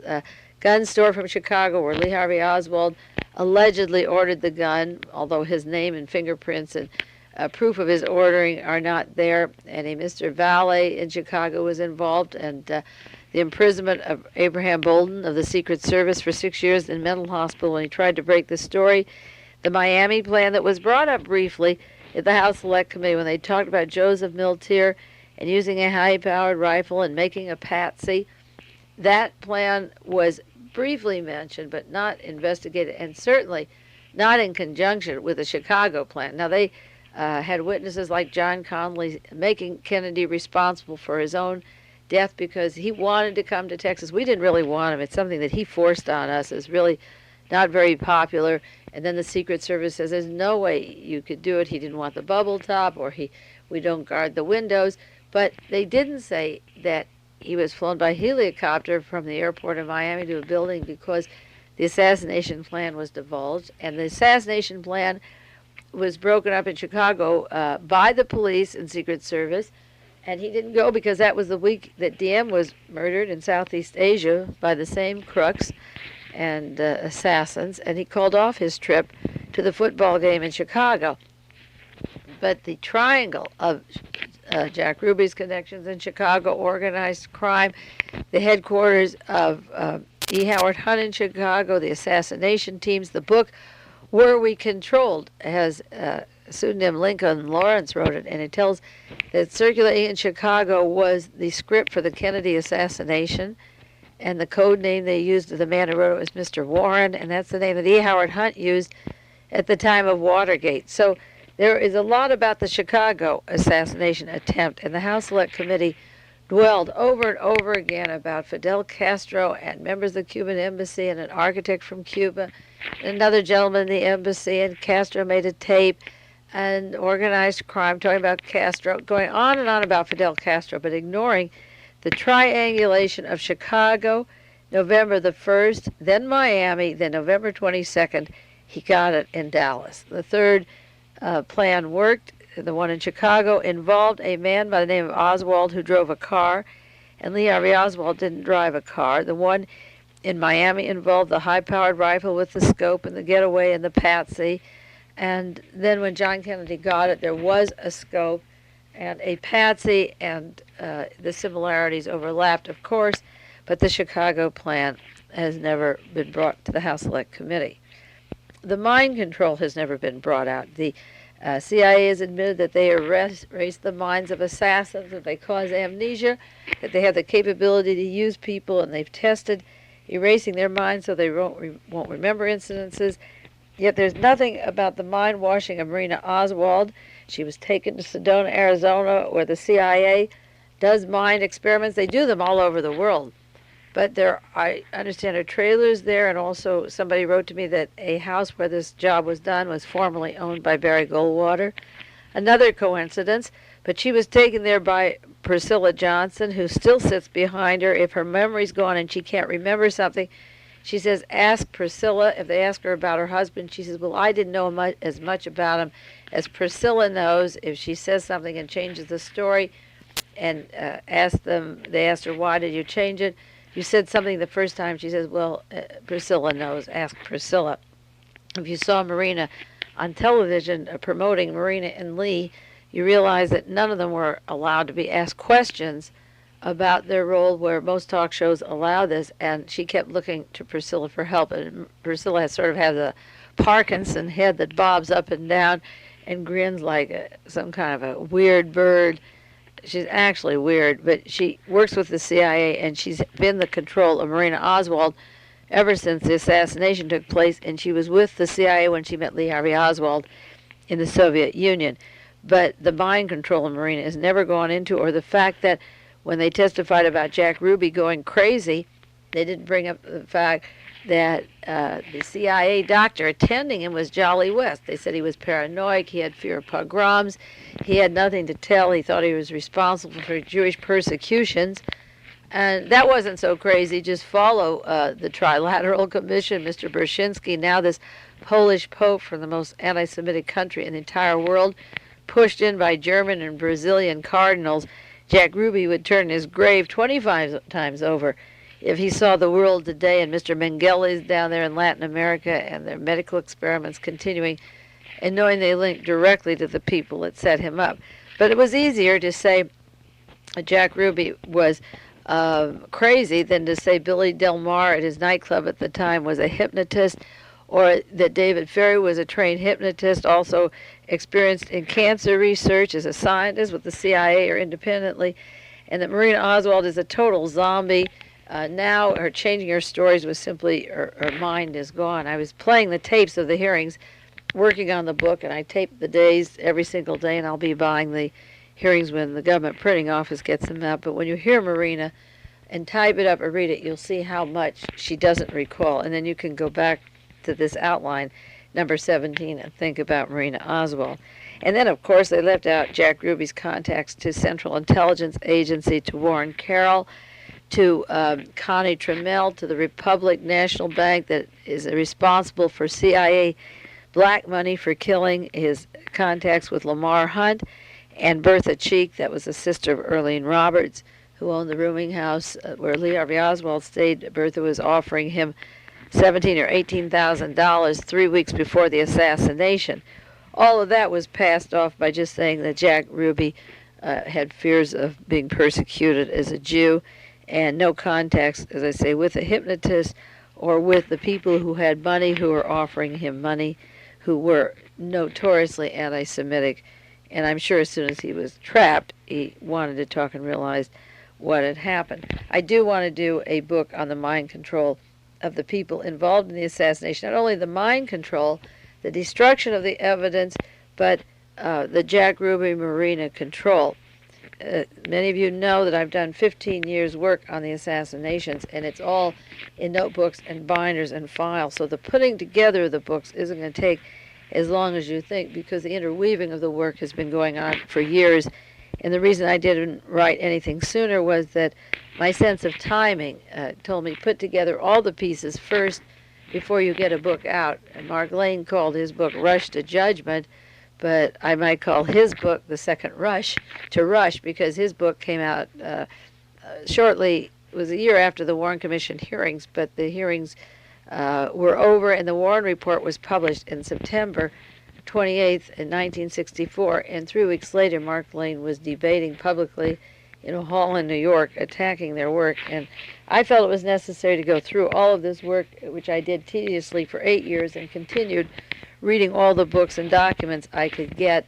A: gun store from Chicago, where Lee Harvey Oswald allegedly ordered the gun, although his name and fingerprints and proof of his ordering are not there. And a Mr. Valet in Chicago was involved, and the imprisonment of Abraham Bolden of the Secret Service for 6 years in mental hospital when he tried to break the story. The Miami plan that was brought up briefly at the House Select Committee when they talked about Joseph Miltier and using a high-powered rifle and making a patsy. That plan was briefly mentioned but not investigated, and certainly not in conjunction with the Chicago plan. Now, they had witnesses like John Connally making Kennedy responsible for his own death because he wanted to come to Texas. We didn't really want him. It's something that he forced on us. It's really not very popular. And then the Secret Service says there's no way you could do it. He didn't want the bubble top, or we don't guard the windows. But they didn't say that he was flown by helicopter from the airport in Miami to a building because the assassination plan was divulged. And the assassination plan was broken up in Chicago by the police and Secret Service. And he didn't go because that was the week that Diem was murdered in Southeast Asia by the same crooks and assassins. And he called off his trip to the football game in Chicago. But the triangle of Jack Ruby's connections in Chicago, organized crime, the headquarters of E. Howard Hunt in Chicago, the assassination teams, the book Were We Controlled, has pseudonym Lincoln Lawrence wrote it, and it tells that circulating in Chicago was the script for the Kennedy assassination, and the code name they used, the man who wrote it was Mr. Warren, and that's the name that E. Howard Hunt used at the time of Watergate. So there is a lot about the Chicago assassination attempt, and the House Select Committee dwelled over and over again about Fidel Castro and members of the Cuban embassy and an architect from Cuba, and another gentleman in the embassy, and Castro made a tape, and organized crime, talking about Castro, going on and on about Fidel Castro, but ignoring the triangulation of Chicago, November the 1st, then Miami, then November 22nd, he got it in Dallas. The third plan worked. the one in Chicago, involved a man by the name of Oswald who drove a car, and Lee Harvey Oswald didn't drive a car. The one in Miami involved the high-powered rifle with the scope and the getaway and the patsy. And then when John Kennedy got it, there was a scope and a patsy, and the similarities overlapped, of course, but the Chicago plan has never been brought to the House Select Committee. The mind control has never been brought out. The CIA has admitted that they erase the minds of assassins, that they cause amnesia, that they have the capability to use people, and they've tested erasing their minds so they won't remember incidences. Yet there's nothing about the mind washing of Marina Oswald. She was taken to Sedona, Arizona, where the CIA does mind experiments. They do them all over the world. But there, I understand, are trailers there, and also somebody wrote to me that a house where this job was done was formerly owned by Barry Goldwater. Another coincidence, but she was taken there by Priscilla Johnson, who still sits behind her. If her memory's gone and she can't remember something, she says, ask Priscilla. If they ask her about her husband, she says, well, I didn't know as much about him as Priscilla knows. If she says something and changes the story, and they asked her, why did you change it? You said something the first time. She says, well, Priscilla knows. Ask Priscilla. If you saw Marina on television promoting Marina and Lee, you realize that none of them were allowed to be asked questions about their role, where most talk shows allow this, and she kept looking to Priscilla for help. And Priscilla sort of has a Parkinson head that bobs up and down and grins like some kind of a weird bird. She's actually weird, but she works with the CIA, and she's been the control of Marina Oswald ever since the assassination took place, and she was with the CIA when she met Lee Harvey Oswald in the Soviet Union. But the mind control of Marina has never gone into, or the fact that when they testified about Jack Ruby going crazy, they didn't bring up the fact that the CIA doctor attending him was Jolly West. They said he was paranoid, he had fear of pogroms, he had nothing to tell, he thought he was responsible for Jewish persecutions. And that wasn't so crazy. Just follow the Trilateral Commission, Mr. Brzezinski, now this Polish Pope from the most anti-Semitic country in the entire world, pushed in by German and Brazilian cardinals. Jack Ruby would turn his grave 25 times over if he saw the world today, and Mr. Mengele's down there in Latin America, and their medical experiments continuing, and knowing they linked directly to the people that set him up. But it was easier to say Jack Ruby was crazy than to say Billy Del Mar at his nightclub at the time was a hypnotist, or that David Ferry was a trained hypnotist, also experienced in cancer research as a scientist with the CIA or independently, and that Marina Oswald is a total zombie. Now her changing her stories was simply her mind is gone. I was playing the tapes of the hearings, working on the book, and I tape the days every single day, and I'll be buying the hearings when the government printing office gets them out. But when you hear Marina and type it up or read it, you'll see how much she doesn't recall, and then you can go back to this outline, number 17, and think about Marina Oswald. And then, of course, they left out Jack Ruby's contacts to Central Intelligence Agency, to Warren Caroll, to Connie Trammell, to the Republic National Bank that is responsible for CIA black money for killing, his contacts with Lamar Hunt, and Bertha Cheek, that was the sister of Earlene Roberts, who owned the rooming house where Lee Harvey Oswald stayed. Bertha was offering him $17,000 or $18,000 3 weeks before the assassination. All of that was passed off by just saying that Jack Ruby had fears of being persecuted as a Jew, and no contacts, as I say, with a hypnotist or with the people who had money, who were offering him money, who were notoriously anti-Semitic. And I'm sure as soon as he was trapped, he wanted to talk and realized what had happened. I do want to do a book on the mind control of the people involved in the assassination, not only the mind control, the destruction of the evidence, but the Jack Ruby Marina control. Many of you know that I've done 15 years' work on the assassinations, and it's all in notebooks and binders and files. So the putting together of the books isn't going to take as long as you think, because the interweaving of the work has been going on for years. And the reason I didn't write anything sooner was that my sense of timing told me put together all the pieces first before you get a book out. And Mark Lane called his book Rush to Judgment, but I might call his book The Second Rush to rush, because his book came out shortly. It was a year after the Warren Commission hearings, but the hearings were over, and the Warren Report was published in September 28th in 1964, and 3 weeks later Mark Lane was debating publicly in a hall in New York, attacking their work. And I felt it was necessary to go through all of this work, which I did tediously for 8 years, and continued reading all the books and documents I could get.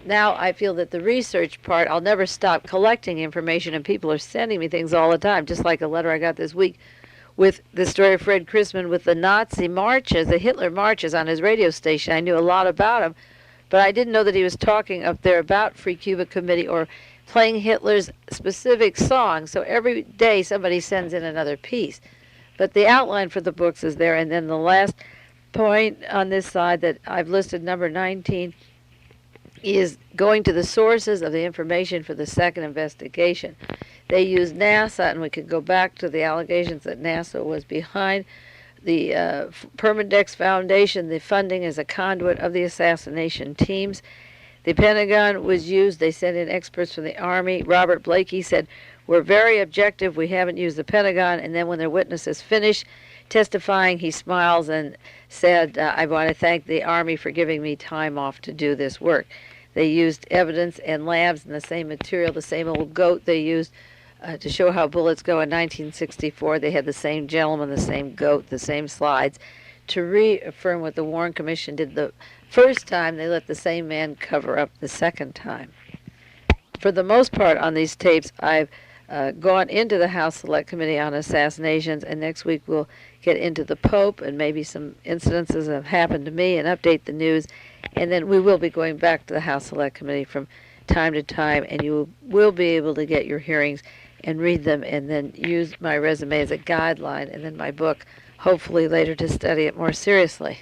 A: Now I feel that the research part, I'll never stop collecting information, and people are sending me things all the time, just like a letter I got this week with the story of Fred Crisman with the Nazi marches, the Hitler marches on his radio station. I knew a lot about him, but I didn't know that he was talking up there about Free Cuba Committee or playing Hitler's specific song. So every day somebody sends in another piece. But the outline for the books is there. And then the last point on this side that I've listed, number 19, is going to the sources of the information for the second investigation. They used NASA, and we could go back to the allegations that NASA was behind the Permandex Foundation. The funding as a conduit of the assassination teams. The Pentagon was used. They sent in experts from the Army. Robert Blakey said, "We're very objective. We haven't used the Pentagon." And then when their witnesses finished testifying, he smiles and said, "I want to thank the Army for giving me time off to do this work." They used evidence and labs and the same material, the same old goat they used to show how bullets go in 1964. They had the same gentleman, the same goat, the same slides, to reaffirm what the Warren Commission did the first time. They let the same man cover up the second time. For the most part on these tapes, I've gone into the House Select Committee on Assassinations, and next week we'll get into the Pope and maybe some incidences that have happened to me and update the news. And then we will be going back to the House Select Committee from time to time, and you will be able to get your hearings and read them, and then use my resume as a guideline, and then my book, hopefully later, to study it more seriously.